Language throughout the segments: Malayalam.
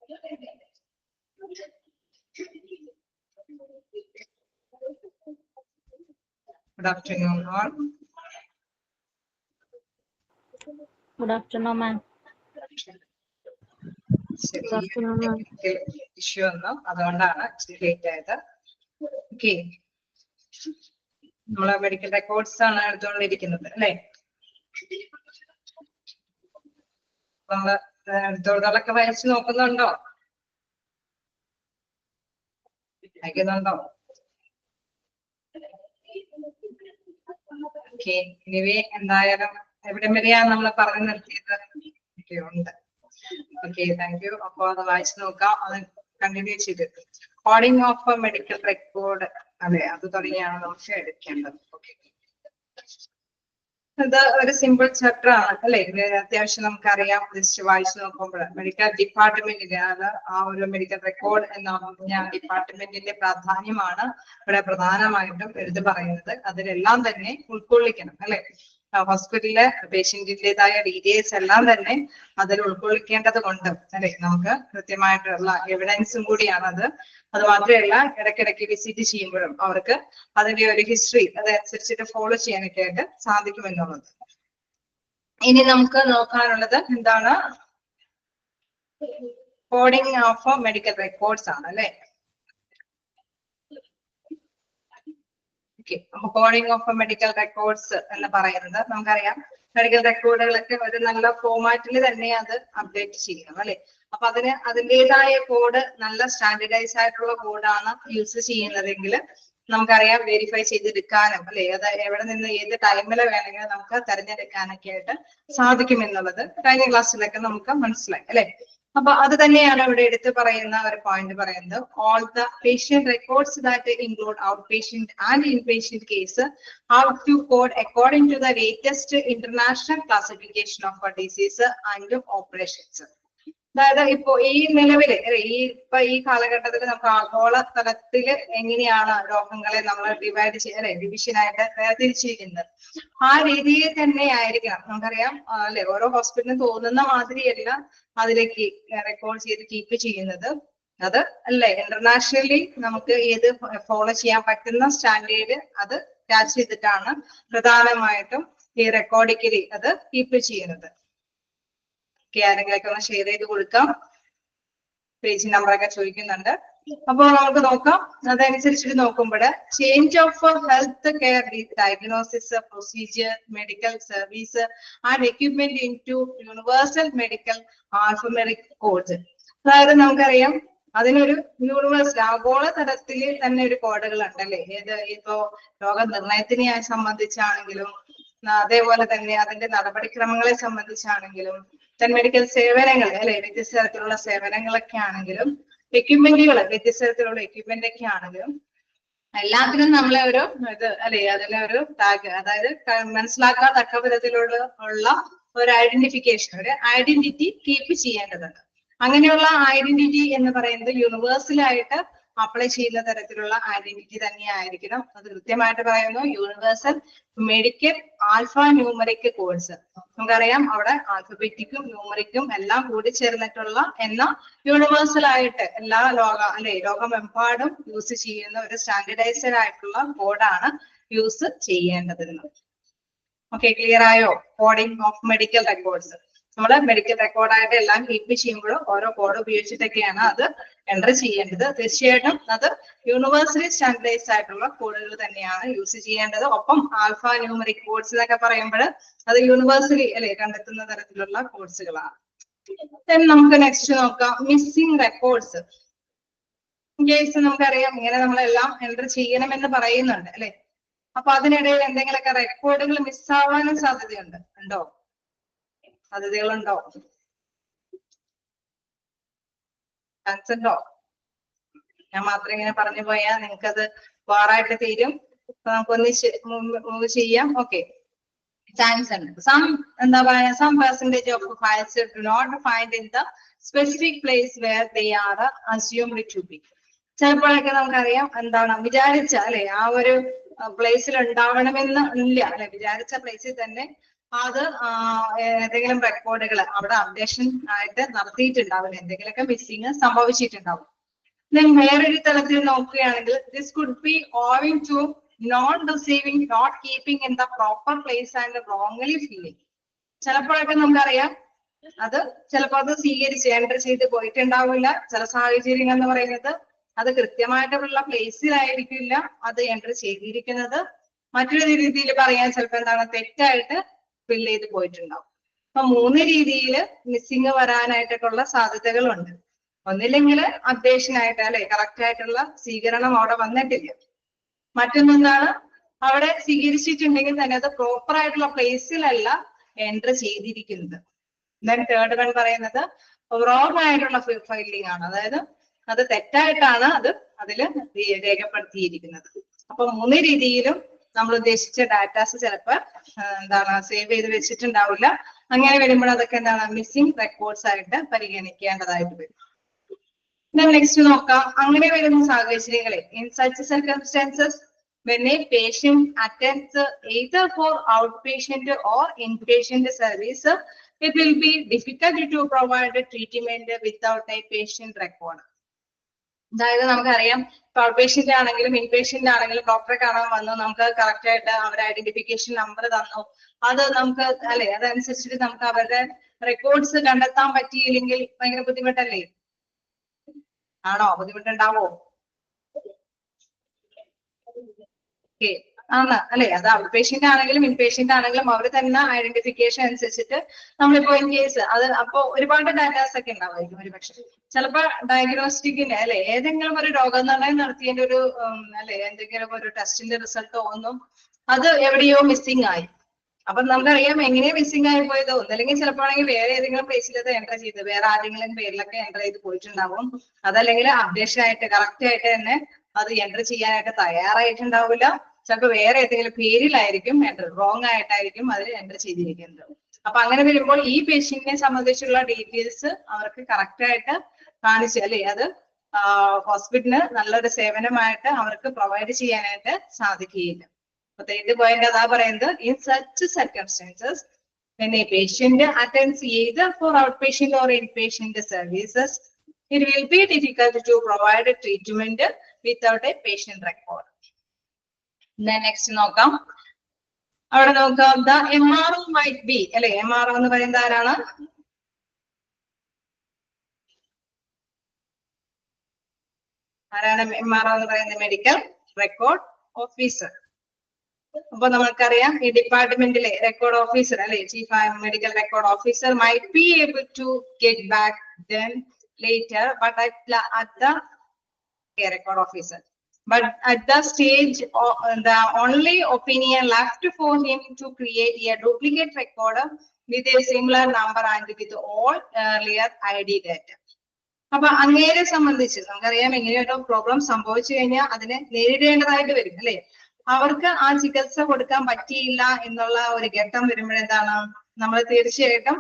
Good afternoon, all. Good afternoon, ma'am. Good afternoon, ma'am. Issue അതുകൊണ്ടാണ് ലേറ്റ് ആയത്. ഓക്കെ, നമ്മളെ മെഡിക്കൽ റെക്കോർഡ്സ് ആണ് എടുത്തുകൊണ്ടിരിക്കുന്നത് അല്ലെ. നമ്മള് എടുത്തോളൊക്കെ വായിച്ചു നോക്കുന്നുണ്ടോ? വായിക്കുന്നുണ്ടോ? ഓക്കെ, ഇനിവേ എന്തായാലും എവിടെ വരെയാണ് നമ്മൾ പറഞ്ഞു നിർത്തിയത്? ഓക്കെ, ഉണ്ട്. Okay, thank you. അപ്പൊ അത് വായിച്ചു നോക്കാം, അത് കണ്ടിന്യൂ ചെയ്തിട്ട് കോഡിംഗ് ഓഫ് മെഡിക്കൽ റെക്കോർഡ്, അതെ, അത് തുടങ്ങിയാണ് നമുക്ക് എടുക്കേണ്ടത്. ഓക്കെ, ഇത് ഒരു സിമ്പിൾ ചാപ്റ്റർ ആണ് അല്ലെ. അത്യാവശ്യം നമുക്കറിയാം. ജസ്റ്റ് വായിച്ചു നോക്കുമ്പോൾ മെഡിക്കൽ ഡിപ്പാർട്ട്മെന്റിന്റെ ആ ഒരു മെഡിക്കൽ റെക്കോർഡ് എന്ന പറഞ്ഞ ഡിപ്പാർട്ട്മെന്റിന്റെ പ്രാധാന്യമാണ് ഇവിടെ പ്രധാനമായിട്ടും എടുത്തു പറയുന്നത്. അതിലെല്ലാം തന്നെ ഉൾക്കൊള്ളിക്കണം അല്ലെ. ഹോസ്പിറ്റലിലെ പേഷ്യന്റിന്റേതായ ഡീറ്റെയിൽസ് എല്ലാം തന്നെ അതിൽ ഉൾക്കൊള്ളിക്കേണ്ടത് കൊണ്ട് അല്ലെ, നമുക്ക് കൃത്യമായിട്ടുള്ള എവിഡൻസും കൂടിയാണ് അത്. അത് മാത്രമല്ല, ഇടയ്ക്കിടയ്ക്ക് വിസിറ്റ് ചെയ്യുമ്പോഴും അവർക്ക് അതിന്റെ ഒരു ഹിസ്റ്ററി അതനുസരിച്ചിട്ട് ഫോളോ ചെയ്യാനൊക്കെ ആയിട്ട് സാധിക്കുമെന്നുള്ളത്. ഇനി നമുക്ക് നോക്കാനുള്ളത് എന്താണ്? കോഡിംഗ് ഓഫ് മെഡിക്കൽ റെക്കോർഡ്സ് ആണ് അല്ലെ. കോഡിംഗ് ഓഫ് മെഡിക്കൽ റെക്കോർഡ്സ് എന്ന് പറയുന്നത് നമുക്കറിയാം, മെഡിക്കൽ റെക്കോർഡുകളൊക്കെ ഒരു നല്ല ഫോർമാറ്റിൽ തന്നെ അത് അപ്ഡേറ്റ് ചെയ്യണം അല്ലെ. അപ്പൊ അതിൻ്റെതായ കോഡ് നല്ല സ്റ്റാൻഡേർഡൈസ് ആയിട്ടുള്ള കോഡാണ് യൂസ് ചെയ്യുന്നതെങ്കിൽ നമുക്കറിയാം വെരിഫൈ ചെയ്തെടുക്കാനും അല്ലെ, അത് എവിടെ നിന്ന് ഏത് ടൈമിൽ വേണമെങ്കിലും നമുക്ക് തെരഞ്ഞെടുക്കാനൊക്കെ ആയിട്ട് സാധിക്കുമെന്നുള്ളത് കഴിഞ്ഞ ക്ലാസ്സിലൊക്കെ നമുക്ക് മനസ്സിലായി അല്ലെ. അപ്പൊ അത് തന്നെയാണ് ഇവിടെ എടുത്ത് പറയുന്ന ഒരു പോയിന്റ് പറയുന്നത്. All the patient records that include outpatient and inpatient case have to code according to the latest international classification of diseases and operations. അതായത് ഇപ്പോ ഈ നിലവില് ഈ കാലഘട്ടത്തിൽ നമുക്ക് ആഗോള തലത്തിൽ എങ്ങനെയാണ് രോഗങ്ങളെ നമ്മൾ ഡിവിഷനായിട്ട് വേർതിരിച്ചിരിക്കുന്നത്, ആ രീതിയിൽ തന്നെ ആയിരിക്കണം. നമുക്കറിയാം അല്ലെ, ഓരോ ഹോസ്പിറ്റലിനും തോന്നുന്ന മാതിരിയല്ല അതിലേക്ക് റെക്കോർഡ് ചെയ്ത് കീപ്പ് ചെയ്യുന്നത്. അത് അല്ലെ ഇന്റർനാഷണലി നമുക്ക് ഏത് ഫോളോ ചെയ്യാൻ പറ്റുന്ന സ്റ്റാൻഡേർഡ് അത് ക്യാച്ച് ചെയ്തിട്ടാണ് പ്രധാനമായിട്ടും ഈ റെക്കോർഡിക്കലി അത് കീപ്പ് ചെയ്യുന്നത്. ആരെങ്കിലൊക്കെ ഒന്ന് ഷെയർ ചെയ്ത് കൊടുക്കാം. പേജ് നമ്പറൊക്കെ ചോദിക്കുന്നുണ്ട്. അപ്പൊ നമുക്ക് നോക്കാം. അതനുസരിച്ചിട്ട് നോക്കുമ്പോൾ change of health care diagnosis procedure medical service and equipment into universal medical alphabetic code. അതായത് നമുക്കറിയാം അതിനൊരു യൂണിവേഴ്സൽ ആഗോള തലത്തിൽ തന്നെ ഒരു കോഡുകൾ ഉണ്ടല്ലേ. ഇപ്പോ രോഗനിർണയത്തിനെ സംബന്ധിച്ചാണെങ്കിലും അതേപോലെ തന്നെ അതിന്റെ നടപടിക്രമങ്ങളെ സംബന്ധിച്ചാണെങ്കിലും മെഡിക്കൽ സേവനങ്ങൾ അല്ലെ, വ്യത്യസ്ത തരത്തിലുള്ള സേവനങ്ങളൊക്കെ ആണെങ്കിലും എക്യുപ്മെന്റുകൾ വ്യത്യസ്ത തരത്തിലുള്ള എക്യുപ്മെന്റ് ഒക്കെ ആണെങ്കിലും എല്ലാത്തിനും നമ്മളെ ഒരു ഇത് അല്ലെ, അതിലെ ഒരു ടാഗ്, അതായത് മനസ്സിലാക്കാൻ തക്ക വിധത്തിലുള്ള ഒരു ഐഡന്റിഫിക്കേഷൻ, ഒരു ഐഡന്റിറ്റി കീപ്പ് ചെയ്യേണ്ടതുണ്ട്. അങ്ങനെയുള്ള ഐഡന്റിറ്റി എന്ന് പറയുന്നത് യൂണിവേഴ്സൽ ആയിട്ട് അപ്ലൈ ചെയ്യുന്ന തരത്തിലുള്ള ഐഡന്റിറ്റി തന്നെ ആയിരിക്കണം. അത് കൃത്യമായിട്ട് പറയുന്നു, universal medical alphanumeric codes. നമുക്കറിയാം അവിടെ ആൽഫബറ്റിക്കും ന്യൂമറിക്കും എല്ലാം കൂടി ചേർന്നിട്ടുള്ള എന്ന യൂണിവേഴ്സൽ ആയിട്ട് എല്ലാ ലോകമെമ്പാടും യൂസ് ചെയ്യുന്ന ഒരു സ്റ്റാൻഡേർഡൈസ്ഡ് ആയിട്ടുള്ള കോഡാണ് യൂസ് ചെയ്യേണ്ടത്. ഓക്കെ, ക്ലിയർ ആയോ? കോഡിംഗ് ഓഫ് മെഡിക്കൽ റെക്കോർഡ്സ് നമ്മള് മെഡിക്കൽ റെക്കോർഡായിട്ട് എല്ലാം കീപ്പ് ചെയ്യുമ്പോഴും ഓരോ കോഡ് ഉപയോഗിച്ചിട്ടൊക്കെയാണ് അത് എൻ്റർ ചെയ്യേണ്ടത്. തീർച്ചയായിട്ടും അത് യൂണിവേഴ്സലി സ്റ്റാൻഡർഡൈസ്ഡ് ആയിട്ടുള്ള കോഡുകൾ തന്നെയാണ് യൂസ് ചെയ്യേണ്ടത്. ഒപ്പം ആൽഫ ന്യൂമറിക് കോഡ്സ് എന്നൊക്കെ പറയുമ്പോൾ അത് യൂണിവേഴ്സലി അല്ലെ കണ്ടെത്തുന്ന തരത്തിലുള്ള കോഡ്സുകളാണ്. നമുക്ക് നെക്സ്റ്റ് നോക്കാം, മിസ്സിംഗ് റെക്കോർഡ്സ്. കേസ് നമുക്കറിയാം ഇങ്ങനെ നമ്മളെല്ലാം എൻ്റർ ചെയ്യണമെന്ന് പറയുന്നുണ്ട് അല്ലെ. അപ്പൊ അതിനിടയിൽ എന്തെങ്കിലുമൊക്കെ റെക്കോർഡുകൾ മിസ്സാവാനും സാധ്യതയുണ്ടോ? സാധ്യതകളുണ്ടോ? ചാൻസ് ഉണ്ടോ? ഞാൻ മാത്രം ഇങ്ങനെ പറഞ്ഞു പോയാൽ നിങ്ങൾക്കത് വാറായിട്ട് തീരും. നമുക്കൊന്ന് ചെയ്യാം. ഓക്കെ, ചാൻസ് ഉണ്ട്. എന്താ പറയാ, some percentage of files do not find in the specific place where they are assumed to be. ചിലപ്പോഴൊക്കെ നമുക്കറിയാം എന്താണ് വിചാരിച്ച അല്ലെ ആ ഒരു പ്ലേസിൽ ഉണ്ടാവണമെന്ന് ഇല്ല അല്ലെ, വിചാരിച്ച പ്ലേസിൽ തന്നെ അത് ഏതെങ്കിലും റെക്കോർഡുകൾ അവിടെ അപ്ഡേഷൻ ആയിട്ട് നടത്തിയിട്ടുണ്ടാവില്ല, എന്തെങ്കിലുമൊക്കെ മിസ്സിങ് സംഭവിച്ചിട്ടുണ്ടാവും. വേറൊരു തലത്തിൽ നോക്കുകയാണെങ്കിൽ this could be owing to not receiving, not keeping in the proper place and wrongly feeling. ചിലപ്പോഴൊക്കെ നമുക്കറിയാം അത് ചിലപ്പോൾ അത് സ്വീകരിച്ച് എൻറ്റർ ചെയ്ത് പോയിട്ടുണ്ടാവില്ല. ചില സാഹചര്യങ്ങൾ എന്ന് പറയുന്നത് അത് കൃത്യമായിട്ടുള്ള പ്ലേസിലായിരിക്കില്ല അത് എൻറ്റർ ചെയ്തിരിക്കുന്നത്. മറ്റൊരു രീതിയിൽ പറയാൻ ചിലപ്പോൾ എന്താണ് തെറ്റായിട്ട് ഫിൽ ചെയ്ത് പോയിട്ടുണ്ടാവും. അപ്പൊ 3 രീതിയിൽ മിസ്സിങ് വരാനായിട്ടൊക്കെയുള്ള സാധ്യതകളുണ്ട്. ഒന്നില്ലെങ്കിൽ അപ്ഡേഷൻ ആയിട്ട് അല്ലെ കറക്റ്റ് ആയിട്ടുള്ള സ്വീകരണം അവിടെ വന്നിട്ടില്ല. മറ്റൊന്നെന്താണ് അവിടെ സ്വീകരിച്ചിട്ടുണ്ടെങ്കിൽ തന്നെ അത് പ്രോപ്പർ ആയിട്ടുള്ള പ്ലേസിലല്ല എൻറ്റർ ചെയ്തിരിക്കുന്നത്. ദെൻ തേർഡ് വൺ പറയുന്നത് റോങ് ആയിട്ടുള്ള ഫൈലിംഗ് ആണ്, അതായത് അത് തെറ്റായിട്ടാണ് അത് അതില് രേഖപ്പെടുത്തിയിരിക്കുന്നത്. അപ്പൊ 3 രീതിയിലും നമ്മൾ ഉദ്ദേശിച്ച ഡാറ്റാസ് ചിലപ്പോൾ എന്താണ് സേവ് ചെയ്ത് വെച്ചിട്ടുണ്ടാവില്ല. അങ്ങനെ വരുമ്പോൾ അതൊക്കെ എന്താണ് മിസ്സിംഗ് റെക്കോർഡ്സ് ആയിട്ട് പരിഗണിക്കേണ്ടതായിട്ട് വരും. നെക്സ്റ്റ് നോക്കാം. അങ്ങനെ വരുന്ന സാഹചര്യങ്ങളെ in such circumstances when a patient attends either for outpatient or inpatient service, it will be difficult to provide treatment without a patient record. അതായത് നമുക്കറിയാം ഇപ്പൊ ഔട്ട് പേഷ്യന്റ് ആണെങ്കിലും ഇൻപേഷ്യന്റ് ആണെങ്കിലും ഡോക്ടറെ കാണാൻ വന്നു, നമുക്ക് കറക്റ്റ് ആയിട്ട് അവരുടെ ഐഡന്റിഫിക്കേഷൻ നമ്പർ തന്നു, അത് നമുക്ക് അല്ലെ അതനുസരിച്ചിട്ട് നമുക്ക് അവരുടെ റെക്കോർഡ്സ് കണ്ടെത്താൻ പറ്റിയില്ലെങ്കിൽ ഭയങ്കര ബുദ്ധിമുട്ടല്ലേ? ആണോ? ബുദ്ധിമുട്ടുണ്ടാവോ? ആണ് അല്ലെ? അത് ഔട്ട് പേഷ്യന്റ് ആണെങ്കിലും ഇൻപേഷ്യന്റ് ആണെങ്കിലും അവർ തന്നെ ഐഡന്റിഫിക്കേഷൻ അനുസരിച്ചിട്ട് നമ്മളിപ്പോ ഇൻ കേസ് അത് അപ്പൊ ഒരുപാട് ഡാറ്റാസ് ഒക്കെ ഉണ്ടാവുമായിരിക്കും. ഒരു പക്ഷെ ചിലപ്പോ ഡയഗ്നോസ്റ്റിക്കിന്റെ അല്ലെ ഏതെങ്കിലും ഒരു രോഗനിർണയം നടത്തിയതിന്റെ ഒരു അല്ലെ എന്തെങ്കിലും ഒരു ടെസ്റ്റിന്റെ റിസൾട്ടോ ഒന്നും അത് എവിടെയോ മിസ്സിംഗ് ആയി. അപ്പൊ നമുക്കറിയാം എങ്ങനെയാ മിസ്സിംഗ് ആയി പോയതോ, ഒന്നല്ലെങ്കിൽ ചിലപ്പോഴാണെങ്കിൽ വേറെ ഏതെങ്കിലും പ്ലേസിൽ അത് എൻ്റർ ചെയ്ത് വേറെ ആരെങ്കിലും പേരിലൊക്കെ എൻ്റർ ചെയ്ത് പോയിട്ടുണ്ടാവും. അതല്ലെങ്കിൽ അപ്ഡേഷൻ ആയിട്ട് കറക്റ്റ് ആയിട്ട് തന്നെ അത് എൻ്റർ ചെയ്യാനായിട്ട് തയ്യാറായിട്ടുണ്ടാവില്ല. ചിലപ്പോൾ വേറെ ഏതെങ്കിലും പേരിലായിരിക്കും എൻ്റർ, റോങ് ആയിട്ടായിരിക്കും അതിൽ എൻ്റർ ചെയ്തിരിക്കുന്നത്. അപ്പൊ അങ്ങനെ വരുമ്പോൾ ഈ പേഷ്യന്റിനെ സംബന്ധിച്ചുള്ള ഡീറ്റെയിൽസ് അവർക്ക് കറക്റ്റ് ആയിട്ട് കാണിച്ച് അല്ലെ അത് ഹോസ്പിറ്റലിന് നല്ലൊരു സേവനമായിട്ട് അവർക്ക് പ്രൊവൈഡ് ചെയ്യാനായിട്ട് സാധിക്കുകയില്ല. അപ്പൊ തേർഡ് പോയിന്റ് അതാ പറയുന്നത് in such circumstances when a patient attends either for outpatient or inpatient services, it will be difficult to provide a treatment without a patient record. Then next നോക്കാം. അവിടെ നോക്കാം the MRO might be അല്ലെ MRO എന്ന് പറയുന്നത് ആരാണ്? MRO എന്ന് പറയുന്നത് മെഡിക്കൽ റെക്കോർഡ് ഓഫീസർ. അപ്പൊ നമുക്കറിയാം ഈ ഡിപ്പാർട്ട്മെന്റിലെ റെക്കോർഡ് ഓഫീസർ അല്ലെ chief medical record officer might be able to get back then later but at the record officer but at the stage the only opinion left for him to create a duplicate record with a similar number and with all earlier ID data. അപ്പൊ അങ്ങേരെ സംബന്ധിച്ച് നമുക്കറിയാം ഇങ്ങനെയൊരു പ്രോബ്ലം സംഭവിച്ചു കഴിഞ്ഞാൽ അതിനെ നേരിടേണ്ടതായിട്ട് വരും അല്ലെ. അവർക്ക് ആ ചികിത്സ കൊടുക്കാൻ പറ്റിയില്ല എന്നുള്ള ഒരു ഘട്ടം വരുമ്പോഴെന്താണ് നമ്മൾ തീർച്ചയായിട്ടും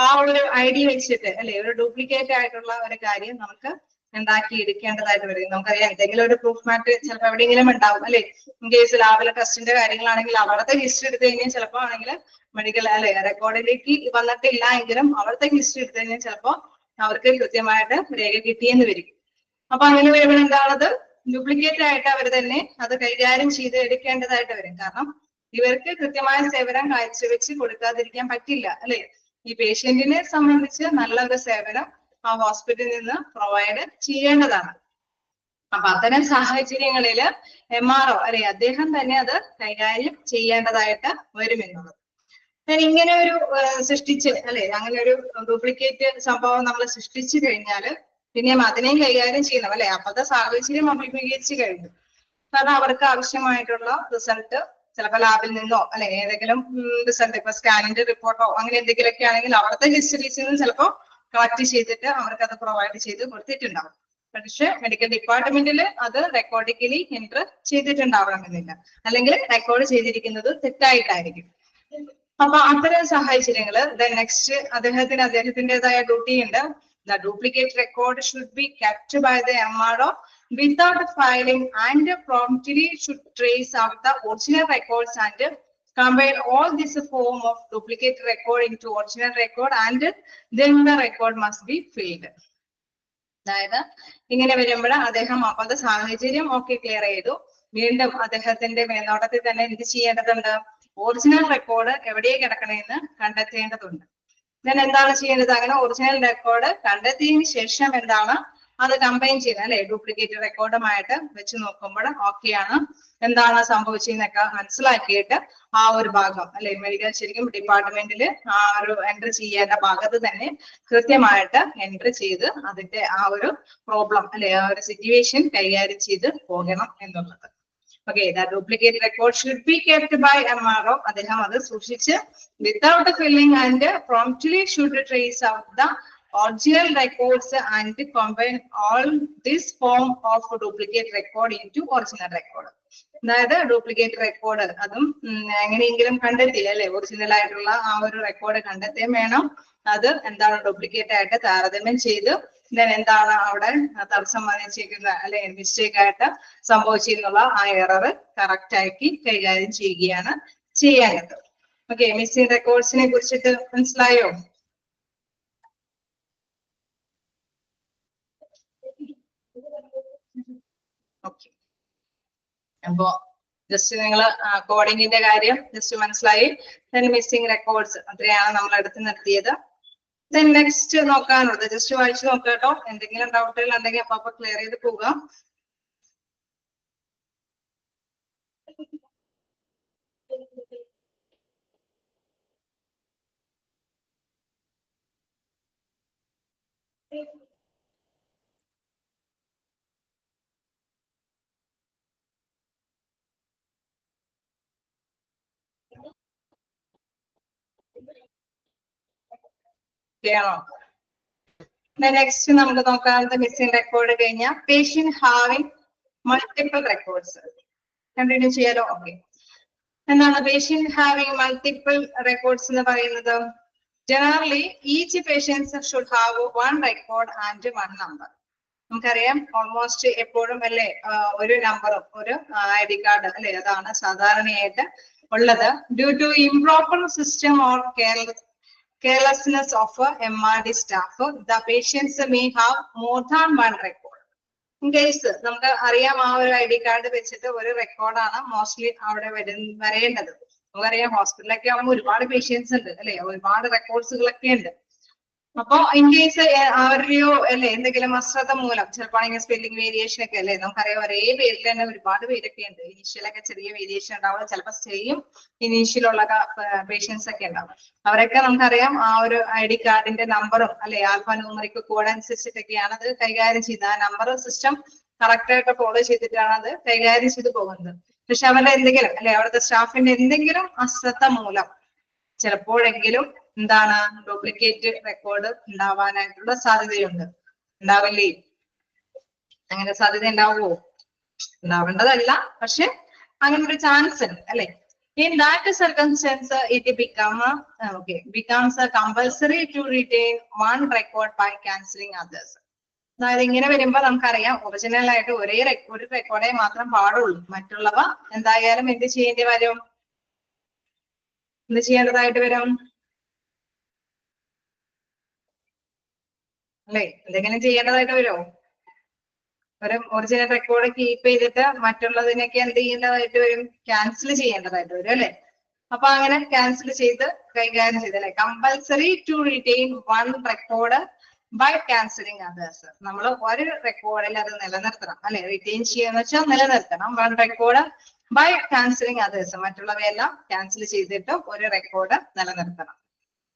ആ ഒരു ID വെച്ചിട്ട് അല്ലെ ഒരു ഡ്യൂപ്ലിക്കേറ്റ് ആയിട്ടുള്ള ഒരു കാര്യം നമുക്ക് ഉണ്ടാക്കി എടുക്കേണ്ടതായിട്ട് വരും. നമുക്കറിയാം എന്തെങ്കിലും ഒരു പ്രൂഫ് മാറ്റ് ചിലപ്പോൾ എവിടെയെങ്കിലും ഉണ്ടാവും അല്ലെ. ഇൻ കേസ് ലാബിലെ ടെസ്റ്റിന്റെ കാര്യങ്ങളാണെങ്കിൽ അവിടുത്തെ ഹിസ്റ്ററി എടുത്തു കഴിഞ്ഞാൽ ചിലപ്പോൾ ആണെങ്കിൽ മെഡിക്കൽ അല്ലെ റെക്കോർഡിലേക്ക് വന്നിട്ടില്ല എങ്കിലും അവിടുത്തെ ഹിസ്റ്ററി എടുത്തു കഴിഞ്ഞാൽ ചിലപ്പോൾ അവർക്ക് കൃത്യമായിട്ട് രേഖ കിട്ടിയെന്ന് വരും. അപ്പൊ അങ്ങനെ വരുമ്പോൾ എന്താണത് ഡ്യൂപ്ലിക്കേറ്റ് ആയിട്ട് അവർ തന്നെ അത് കൈകാര്യം ചെയ്ത് എടുക്കേണ്ടതായിട്ട് വരും. കാരണം ഇവർക്ക് കൃത്യമായ സേവനം കാഴ്ചവെച്ച് കൊടുക്കാതിരിക്കാൻ പറ്റില്ല അല്ലെ. ഈ പേഷ്യന്റിനെ സംബന്ധിച്ച് നല്ലൊരു സേവനം ആ ഹോസ്പിറ്റലിൽ നിന്ന് പ്രൊവൈഡ് ചെയ്യേണ്ടതാണ്. അപ്പൊ അത്തരം സാഹചര്യങ്ങളിൽ MRO അല്ലെ അദ്ദേഹം തന്നെ അത് കൈകാര്യം ചെയ്യേണ്ടതായിട്ട് വരും എന്നുള്ളത്. ഇങ്ങനെ ഒരു സൃഷ്ടിച്ച് അല്ലെ അങ്ങനെ ഒരു ഡ്യൂപ്ലിക്കേറ്റ് സംഭവം നമ്മൾ സൃഷ്ടിച്ചു കഴിഞ്ഞാല് പിന്നെ അതിനെയും കൈകാര്യം ചെയ്യണം അല്ലെ. അപ്പത്തെ സാഹചര്യം അഭിമുഖീകരിച്ചു കഴിഞ്ഞു. കാരണം അവർക്ക് ആവശ്യമായിട്ടുള്ള റിസൾട്ട് ചിലപ്പോൾ ലാബിൽ നിന്നോ അല്ലെ ഏതെങ്കിലും റിസൾട്ട് ഇപ്പൊ സ്കാനിന്റെ റിപ്പോർട്ടോ അങ്ങനെ എന്തെങ്കിലുമൊക്കെ ആണെങ്കിൽ അവിടുത്തെ ഹിസ്റ്ററീസിൽ നിന്ന് ചിലപ്പോൾ കളക്ട് ചെയ്തിട്ട് അവർക്ക് അത് പ്രൊവൈഡ് ചെയ്ത് കൊടുത്തിട്ടുണ്ടാവും. പക്ഷെ മെഡിക്കൽ ഡിപ്പാർട്ട്മെന്റിൽ അത് റെക്കോർഡിക്കലി എൻറ്റർ ചെയ്തിട്ടുണ്ടാവണമെന്നില്ല, അല്ലെങ്കിൽ റെക്കോർഡ് ചെയ്തിരിക്കുന്നത് തെറ്റായിട്ടായിരിക്കും. അപ്പൊ അത്തരം സാഹചര്യങ്ങള് നെക്സ്റ്റ് അദ്ദേഹത്തിൻ്റെതായ ഡ്യൂട്ടി ഉണ്ട്. The duplicate record should be kept by the MRO without filing and promptly should trace out the original records and combine all this form of duplicate record into original record and then the record must be filled. അതായത് ഇങ്ങനെ വരുമ്പോൾ അദ്ദേഹം അപ്പോഴത്തെ സാഹചര്യം ഒക്കെ ക്ലിയർ ചെയ്തു. വീണ്ടും അദ്ദേഹത്തിന്റെ മേൽനോട്ടത്തിൽ തന്നെ എന്ത് ചെയ്യേണ്ടതുണ്ട്? ഒറിജിനൽ റെക്കോർഡ് എവിടെയെ കിടക്കണമെന്ന് കണ്ടെത്തേണ്ടതുണ്ട്. ഞാൻ എന്താണ് ചെയ്യേണ്ടത്? അങ്ങനെ ഒറിജിനൽ റെക്കോർഡ് കണ്ടെത്തിയതിനു ശേഷം എന്താണ് അത് കമ്പൈൻ ചെയ്യുന്നത്, അല്ലെ? ഡ്യൂപ്ലിക്കേറ്റ് റെക്കോർഡുമായിട്ട് വെച്ച് നോക്കുമ്പോൾ ഓക്കെയാണ്, എന്താണ് സംഭവിച്ചതെന്നൊക്കെ മനസ്സിലാക്കിയിട്ട് ആ ഒരു ഭാഗം, അല്ലെ, മെഡിക്കൽ ശരിക്കും ഡിപ്പാർട്ട്മെന്റിൽ ആ ഒരു എൻട്രി ചെയ്യേണ്ട ഭാഗത്ത് തന്നെ കൃത്യമായിട്ട് എൻട്രി ചെയ്ത് അതിന്റെ ആ ഒരു പ്രോബ്ലം, അല്ലെ, ആ ഒരു സിറ്റുവേഷൻ കൈകാര്യം ചെയ്ത് പോകണം എന്നുള്ളത്. Okay, the duplicate record should be kept by MRO. അദ്ദേഹം അത് സൂക്ഷിച്ച് without filling and promptly should trace out the original records and combine all this form of duplicate record into original record. അതായത് ഡ്യൂപ്ലിക്കേറ്റ് റെക്കോർഡ് അതും എങ്ങനെയെങ്കിലും കണ്ടെത്തി, അല്ലെ, ഒറിജിനൽ ആയിട്ടുള്ള ആ ഒരു റെക്കോർഡ് കണ്ടെത്തുകയും വേണം. അത് എന്താണ് ഡ്യൂപ്ലിക്കേറ്റ് ആയിട്ട് താരതമ്യം ചെയ്ത് എന്താണ് അവിടെ തടസ്സം വന്നിരിക്കുന്ന, അല്ലെ, മിസ്റ്റേക്ക് ആയിട്ട് സംഭവിച്ചിരുന്നുള്ള ആ എറർ കറക്റ്റ് ആക്കി കൈകാര്യം ചെയ്യുകയാണ് ചെയ്യേണ്ടത്. ഓക്കെ, മിസ്സിംഗ് റെക്കോർഡ്സിനെ കുറിച്ചിട്ട് മനസ്സിലായോ? ഓക്കെ, അപ്പോ ജസ്റ്റ് നിങ്ങൾ കോഡിങ്ങിന്റെ കാര്യം ജസ്റ്റ് മനസ്സിലായി. മിസ്സിംഗ് റെക്കോർഡ്സ് അത്രയാണ് നമ്മൾ എടുത്ത് നിർത്തിയത്. നെക്സ്റ്റ് നോക്കാനുള്ളത് ജസ്റ്റ് വായിച്ചു നോക്കാം കേട്ടോ. എന്തെങ്കിലും ഡൗട്ടുകൾ ഉണ്ടെങ്കിൽ അപ്പൊ ക്ലിയർ ചെയ്ത് പോകാം. നെക്സ്റ്റ് നമുക്ക് നോക്കാവുന്നത് മിസ്സിംഗ് റെക്കോർഡ് കഴിഞ്ഞാൽ patient having multiple records. Continue ചെയ്യാലോ? ഓക്കെ, എന്താണ് പേഷ്യന്റ് ഹാവിംഗ് മൾട്ടിപ്പിൾ റെക്കോർഡ്സ് എന്ന് പറയുന്നത്? Generally each patients should have one record and one number. നമുക്കറിയാം ഓൾമോസ്റ്റ് എപ്പോഴും, അല്ലെ, ഒരു നമ്പറും ഒരു ID കാർഡ്, അല്ലെ, അതാണ് സാധാരണയായിട്ട് ഉള്ളത്. Due to improper system or carelessness of MRD staff, the patients may have more than one record. In case നമുക്ക് അറിയാം ആ ഒരു ID കാർഡ് വെച്ചിട്ട് ഒരു റെക്കോർഡാണ് മോസ്റ്റ്ലി അവിടെ വരേണ്ടത്. നമുക്കറിയാം ഹോസ്പിറ്റലൊക്കെ ആകുമ്പോൾ ഒരുപാട് പേഷ്യൻസ് ഉണ്ട്, അല്ലെ, ഒരുപാട് റെക്കോർഡ്സുകളൊക്കെ ഉണ്ട്. അപ്പൊ ഇൻ കേസ് അവരുടെയോ, അല്ലെ, എന്തെങ്കിലും അശ്രദ്ധ മൂലം ചിലപ്പോൾ സ്പെല്ലിംഗ് വേരിയേഷൻ ഒക്കെ, അല്ലെ, നമുക്കറിയാം ഒരേ പേരിൽ തന്നെ ഒരുപാട് പേരൊക്കെ ഉണ്ട്. ഇനീഷ്യലൊക്കെ ചെറിയ വേരിയേഷൻ ഉണ്ടാവും, ചിലപ്പോൾ സെയിം ഇനീഷ്യലുള്ള പേഷ്യൻസ് ഒക്കെ ഉണ്ടാവും. അവരൊക്കെ നമുക്കറിയാം ആ ഒരു ID കാർഡിന്റെ നമ്പറും, അല്ലെ, ആൽഫ ന്യൂമറിക് കോഡ് അനുസരിച്ചിട്ടൊക്കെയാണ് അത് കൈകാര്യം ചെയ്ത് ആ നമ്പർ സിസ്റ്റം കറക്റ്റ് ആയിട്ട് ഫോളോ ചെയ്തിട്ടാണ് അത് കൈകാര്യം ചെയ്ത് പോകുന്നത്. പക്ഷെ അവരുടെ എന്തെങ്കിലും, അല്ലെ, അവിടുത്തെ സ്റ്റാഫിന്റെ എന്തെങ്കിലും അശ്രദ്ധ മൂലം ചിലപ്പോഴെങ്കിലും എന്താണ് ഡ്യൂപ്ലിക്കേറ്റ് റെക്കോർഡ് ഉണ്ടാവാനായിട്ടുള്ള സാധ്യതയുണ്ട്. ഉണ്ടാവില്ലേ? അങ്ങനെ സാധ്യത ഉണ്ടാവുമോ? ഉണ്ടാവേണ്ടതല്ല, പക്ഷെ അങ്ങനെ ഒരു ചാൻസ് ഉണ്ട്, അല്ലെ. In that circumstance, it becomes compulsory to retain one record by cancelling others. അതായത് ഇങ്ങനെ വരുമ്പോ നമുക്കറിയാം ഒറിജിനൽ ആയിട്ട് ഒരു റെക്കോർഡേ മാത്രം പാടുള്ളൂ. മറ്റുള്ളവ എന്തായാലും എന്ത് ചെയ്യേണ്ടി വരും? എന്ത് ചെയ്യേണ്ടതായിട്ട് വരും? അല്ലെ, എന്തെങ്കിലും ചെയ്യേണ്ടതായിട്ട് വരുമോ? ഒരു ഒറിജിനൽ റെക്കോർഡ് കീപ്പ് ചെയ്തിട്ട് മറ്റുള്ളതിനൊക്കെ എന്ത് ചെയ്യേണ്ടതായിട്ട് വരും? ക്യാൻസൽ ചെയ്യേണ്ടതായിട്ട് വരും, അല്ലെ. അപ്പൊ അങ്ങനെ ക്യാൻസൽ ചെയ്ത് കൈകാര്യം ചെയ്തല്ലേ. Compulsory to retain one record by cancelling others. നമ്മൾ ഒരു റെക്കോർഡിൽ അത് നിലനിർത്തണം, അല്ലെ. റിറ്റെയിൻ ചെയ്യാന്ന് വെച്ചാൽ നിലനിർത്തണം. One record by cancelling others, മറ്റുള്ളവയെല്ലാം ക്യാൻസൽ ചെയ്തിട്ട് ഒരു റെക്കോർഡ് നിലനിർത്തണം.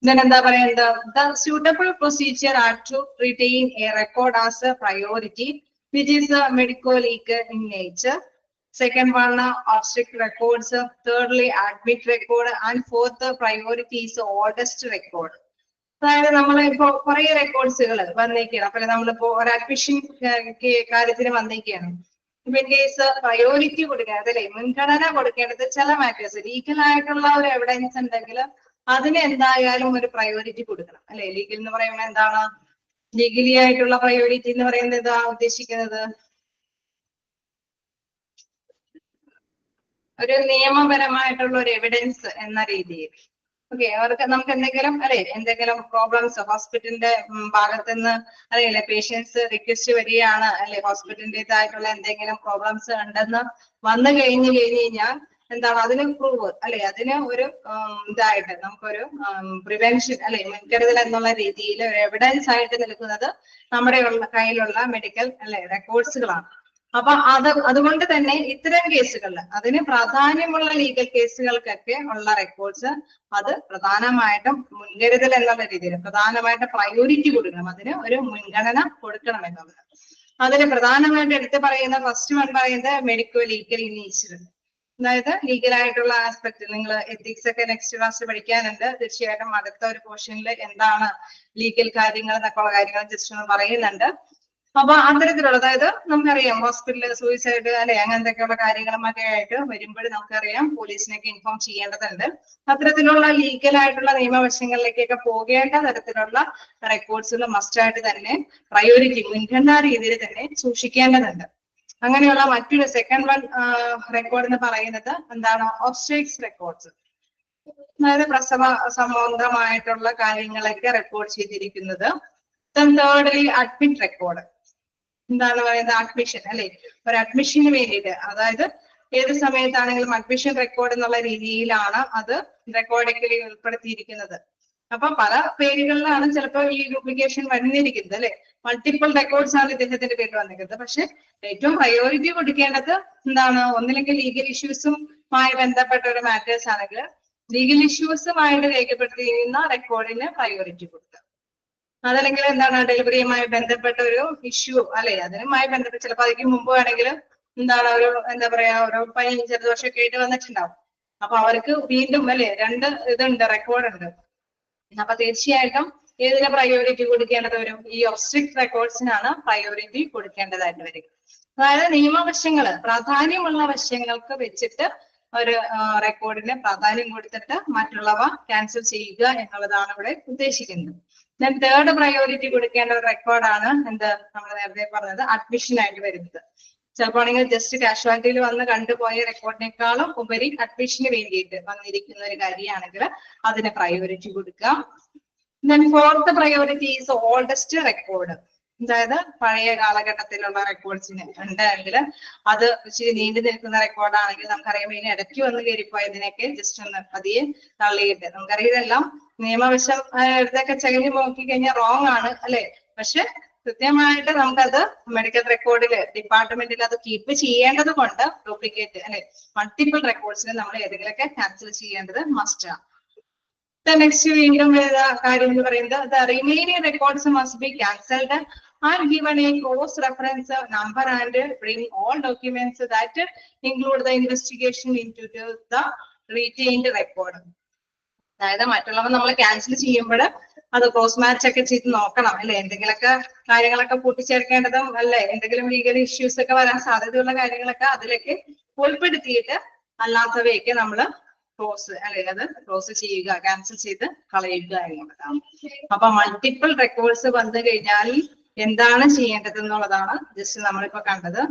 Then എന്താ പറയുന്നത്? The suitable procedure are to retain a record as a priority, which is a medico-legal in nature. Second one, obstetric records. Thirdly, admit record, and fourth, priority is oldest record. അതായത് നമ്മളിപ്പോ കുറെ റെക്കോർഡ്സുകൾ വന്നേക്കാണ്. അപ്പൊ നമ്മളിപ്പോ ഒരു അഡ്മിഷൻ കാര്യത്തിന് വന്നേക്കാണ്. ഇപ്പൊ ഇൻ കേസ് പ്രയോറിറ്റി കൊടുക്കേണ്ടത്, അല്ലെ, മുൻഗണന കൊടുക്കേണ്ടത് ചില മാറ്റേഴ്സ് ലീഗൽ ആയിട്ടുള്ള ഒരു എവിഡൻസ് ഉണ്ടെങ്കിൽ അതിന് എന്തായാലും ഒരു പ്രയോറിറ്റി കൊടുക്കണം, അല്ലെ. ലീഗൽ എന്ന് പറയുമ്പോൾ എന്താണ്? ലീഗലി ആയിട്ടുള്ള പ്രയോറിറ്റി എന്ന് പറയുന്നത് എന്താ ഉദ്ദേശിക്കുന്നത്? ഒരു നിയമപരമായിട്ടുള്ള ഒരു എവിഡൻസ് എന്ന രീതിയിൽ. ഓക്കെ, അവർക്ക് നമുക്ക് എന്തെങ്കിലും എന്തെങ്കിലും പ്രോബ്ലംസ് ഹോസ്പിറ്റലിന്റെ ഭാഗത്ത് നിന്ന് അറിയില്ല, പേഷ്യൻസ് റിക്വസ്റ്റ് വരികയാണ് ഹോസ്പിറ്റലിൻ്റെതായിട്ടുള്ള എന്തെങ്കിലും പ്രോബ്ലംസ് ഉണ്ടെന്ന് വന്നു കഴിഞ്ഞാൽ എന്താണ് അതിന് പ്രൂവ് അതിന് ഒരു ഇതായിട്ട് നമുക്കൊരു പ്രിവെൻഷൻ മുൻകരുതൽ എന്നുള്ള രീതിയിൽ ഒരു എവിഡൻസ് ആയിട്ട് നിൽക്കുന്നത് നമ്മുടെ കയ്യിലുള്ള മെഡിക്കൽ റെക്കോർഡ്സുകളാണ്. അപ്പൊ അതുകൊണ്ട് തന്നെ ഇത്തരം കേസുകളിൽ അതിന് പ്രാധാന്യമുള്ള ലീഗൽ കേസുകൾക്കൊക്കെ ഉള്ള റെക്കോർഡ്സ് അത് പ്രധാനമായിട്ടും മുൻകരുതൽ എന്നുള്ള രീതിയിൽ പ്രധാനമായിട്ട് പ്രയോറിറ്റി കൊടുക്കണം, അതിന് ഒരു മുൻഗണന കൊടുക്കണം എന്നുള്ളത്. അതിന് പ്രധാനമായിട്ട് എടുത്ത് പറയുന്ന ഫസ്റ്റ് വൺ പറയുന്നത് മെഡിക്കോ ലീഗൽ ഇൻ നേച്ചർ. അതായത് ലീഗലായിട്ടുള്ള ആസ്പെക്ട് നിങ്ങൾ എത്തിക്സ് ഒക്കെ നെക്സ്റ്റ് ക്ലാസ് പഠിക്കാനുണ്ട്. തീർച്ചയായിട്ടും അടുത്ത ഒരു പോർഷനിൽ എന്താണ് ലീഗൽ കാര്യങ്ങൾ എന്നൊക്കെയുള്ള കാര്യങ്ങൾ ജസ്റ്റ് ഒന്ന് പറയുന്നുണ്ട്. അപ്പൊ അത്തരത്തിലുള്ള അതായത് നമുക്കറിയാം ഹോസ്പിറ്റലിൽ സൂയിസൈഡ് അങ്ങനത്തെയൊക്കെയുള്ള കാര്യങ്ങളുമൊക്കെ ആയിട്ട് വരുമ്പോൾ നമുക്കറിയാം പോലീസിനൊക്കെ ഇൻഫോം ചെയ്യേണ്ടതുണ്ട്. അത്തരത്തിലുള്ള ലീഗലായിട്ടുള്ള നിയമവശങ്ങളിലേക്കൊക്കെ പോകേണ്ട തരത്തിലുള്ള റെക്കോർഡ്സുകൾ മസ്റ്റായിട്ട് തന്നെ പ്രയോറിറ്റി മുൻഗണനാ രീതിയിൽ തന്നെ സൂക്ഷിക്കേണ്ടതുണ്ട്. അങ്ങനെയുള്ള മറ്റൊരു സെക്കൻഡ് വൺ റെക്കോർഡ് എന്ന് പറയുന്നത് എന്താണ് ഒബ്സ്റ്റെറ്റിക്സ് റെക്കോർഡ്സ്. അതായത് പ്രസവ സംബന്ധമായിട്ടുള്ള കാര്യങ്ങളൊക്കെ റെക്കോർഡ് ചെയ്തിരിക്കുന്നത്. Thirdly admit record. എന്താണ് പറയുന്നത് അഡ്മിഷൻ ഒരു അഡ്മിഷന് വേണ്ടിയിട്ട് അതായത് ഏത് സമയത്താണെങ്കിലും അഡ്മിഷൻ റെക്കോർഡ് എന്നുള്ള രീതിയിലാണ് അത് റെക്കോർഡിക്കലി ഉൾപ്പെടുത്തിയിരിക്കുന്നത്. അപ്പൊ പല പേരുകളിലാണ് ചിലപ്പോൾ ഈ ഡ്യൂപ്ലിക്കേഷൻ വന്നിരിക്കുന്നത് മൾട്ടിപ്പിൾ റെക്കോർഡ്സ് ആണ് ഇദ്ദേഹത്തിന്റെ പേരിൽ വന്നിരിക്കുന്നത്. പക്ഷെ ഏറ്റവും പ്രയോറിറ്റി കൊടുക്കേണ്ടത് എന്താണ് ഒന്നില്ലെങ്കിൽ ലീഗൽ ഇഷ്യൂസുമായി ബന്ധപ്പെട്ട ഒരു മാറ്റേഴ്സ് ആണെങ്കിൽ ലീഗൽ ഇഷ്യൂസുമായിട്ട് രേഖപ്പെടുത്തിയിരിക്കുന്ന റെക്കോർഡിന് പ്രയോറിറ്റി കൊടുക്കുക. അതല്ലെങ്കിൽ എന്താണ് ഡെലിവറിയുമായി ബന്ധപ്പെട്ട ഒരു ഇഷ്യൂ അതിനുമായി ബന്ധപ്പെട്ട് ചിലപ്പോൾ അതിന് മുമ്പ് വേണമെങ്കിൽ എന്താണ് ഒരു എന്താ പറയാ ഒരു 15 ജലദോഷമൊക്കെ ആയിട്ട് വന്നിട്ടുണ്ടാവും. അപ്പൊ അവർക്ക് വീണ്ടും രണ്ട് ഇതുണ്ട് റെക്കോർഡ് ഉണ്ട്. അപ്പൊ തീർച്ചയായിട്ടും ഏതിന് പ്രയോറിറ്റി കൊടുക്കേണ്ടത് വരും? ഈ ഒബ്സ്ട്രിക്ട് റെക്കോർഡ്സിനാണ് പ്രയോറിറ്റി കൊടുക്കേണ്ടതായിട്ട് വരിക. അതായത് നിയമവശങ്ങള് പ്രാധാന്യമുള്ള വശങ്ങൾക്ക് വെച്ചിട്ട് ഒരു റെക്കോർഡിന് പ്രാധാന്യം കൊടുത്തിട്ട് മറ്റുള്ളവ ക്യാൻസൽ ചെയ്യുക എന്നുള്ളതാണ് ഇവിടെ ഉദ്ദേശിക്കുന്നത്. ദെൻ തേർഡ് പ്രയോറിറ്റി കൊടുക്കേണ്ട ഒരു റെക്കോർഡാണ് നമ്മൾ നേരത്തെ പറഞ്ഞത് അഡ്മിഷൻ ആയിട്ട് വരുന്നത്. ചിലപ്പോൾ ആണെങ്കിൽ ജസ്റ്റ് കാഷ്വാലിറ്റിയിൽ വന്ന് കണ്ടുപോയ റെക്കോർഡിനേക്കാളും ഉപരി അഡ്മിഷന് വേണ്ടിയിട്ട് വന്നിരിക്കുന്ന ഒരു കാര്യമാണെങ്കിൽ അതിന് പ്രയോറിറ്റി കൊടുക്കുക. Then fourth priority is oldest record. അതായത് പഴയ കാലഘട്ടത്തിലുള്ള റെക്കോർഡ്സിന് ഉണ്ടെങ്കിൽ അത് ഇച്ചിരി നീണ്ടു നിൽക്കുന്ന റെക്കോർഡാണെങ്കിൽ നമുക്കറിയാം ഇതിന് ഇടയ്ക്ക് വന്ന് കയറിപ്പോയതിനൊക്കെ ജസ്റ്റ് ഒന്ന് പതിയെ തള്ളിയിട്ട് നമുക്കറിയാം ഇതെല്ലാം നിയമവശം ഇതൊക്കെ ചകഞ്ഞു നോക്കി കഴിഞ്ഞാൽ റോങ് ആണ് പക്ഷെ കൃത്യമായിട്ട് നമുക്കത് മെഡിക്കൽ റെക്കോർഡില് ഡിപ്പാർട്ട്മെന്റിൽ അത് കീപ്പ് ചെയ്യേണ്ടത് കൊണ്ട് ഡ്യൂപ്ലിക്കേറ്റ് മൾട്ടിപ്പിൾ റെക്കോർഡ്സിന് നമ്മൾ ഏതെങ്കിലുമൊക്കെ ക്യാൻസൽ ചെയ്യേണ്ടത് മസ്റ്റ് ആണ്. നെക്സ്റ്റ് വീണ്ടും കാര്യം എന്ന് പറയുന്നത് the remaining records must be cancelled and given a cross reference number and bring all documents that include the investigation into the retained record. അതായത് മറ്റുള്ളവർ നമ്മൾ ക്യാൻസൽ ചെയ്യുമ്പോൾ അത് ക്രോസ് മാച്ച് ഒക്കെ ചെയ്ത് നോക്കണം എന്തെങ്കിലുമൊക്കെ കാര്യങ്ങളൊക്കെ കൂട്ടിച്ചേർക്കേണ്ടതും എന്തെങ്കിലും ലീഗൽ ഇഷ്യൂസ് ഒക്കെ വരാൻ സാധ്യതയുള്ള കാര്യങ്ങളൊക്കെ അതിലേക്ക് ഉൾപ്പെടുത്തിയിട്ട് അല്ലാത്തവയൊക്കെ നമ്മള് ക്ലോസ് ചെയ്യുക ക്യാൻസൽ ചെയ്ത് കളയുക എന്നുള്ളതാണ്. അപ്പൊ മൾട്ടിപ്പിൾ റെക്കോർഡ്സ് വന്നു കഴിഞ്ഞാൽ എന്താണ് ചെയ്യേണ്ടത് എന്നുള്ളതാണ് ജസ്റ്റ് നമ്മളിപ്പോ കണ്ടത്.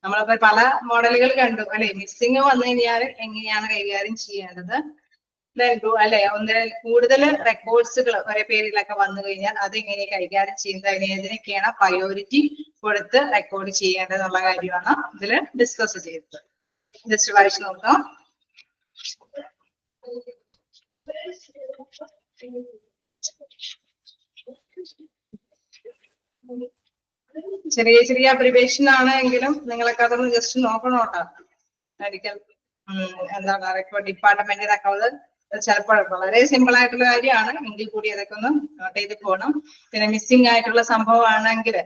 നമ്മളിപ്പോ പല മോഡലുകൾ കണ്ടു മിസ്സിങ് വന്നു കഴിഞ്ഞാൽ എങ്ങനെയാണ് കൈകാര്യം ചെയ്യേണ്ടത്. ഒന്നിൽ കൂടുതൽ റെക്കോർഡ്സുകൾ ഒരേ പേരിലൊക്കെ വന്നു കഴിഞ്ഞാൽ അതെങ്ങനെ കൈകാര്യം ചെയ്യുന്നത് അതിനെതിനൊക്കെയാണ് പ്രയോറിറ്റി കൊടുത്ത് റെക്കോർഡ് ചെയ്യേണ്ടതെന്നുള്ള കാര്യമാണ് ഇതിൽ ഡിസ്കസ് ചെയ്തത്. ജസ്റ്റ് വായിച്ചു നോക്കാം. ചെറിയ ചെറിയ അബ്രിവേഷൻ ആണ് എങ്കിലും നിങ്ങളൊക്കെ അതൊന്ന് ജസ്റ്റ് നോക്കണം കേട്ടോ. മെഡിക്കൽ എന്താണ് റെക്കോർഡ് ഡിപ്പാർട്ട്മെന്റിനൊക്കെ അത് ചിലപ്പോൾ വളരെ സിമ്പിൾ ആയിട്ടുള്ള കാര്യമാണ് എങ്കിൽ കൂടി അതൊക്കെ ഒന്ന് നോട്ട് ചെയ്ത് പോകണം. പിന്നെ മിസ്സിംഗ് ആയിട്ടുള്ള സംഭവമാണെങ്കിൽ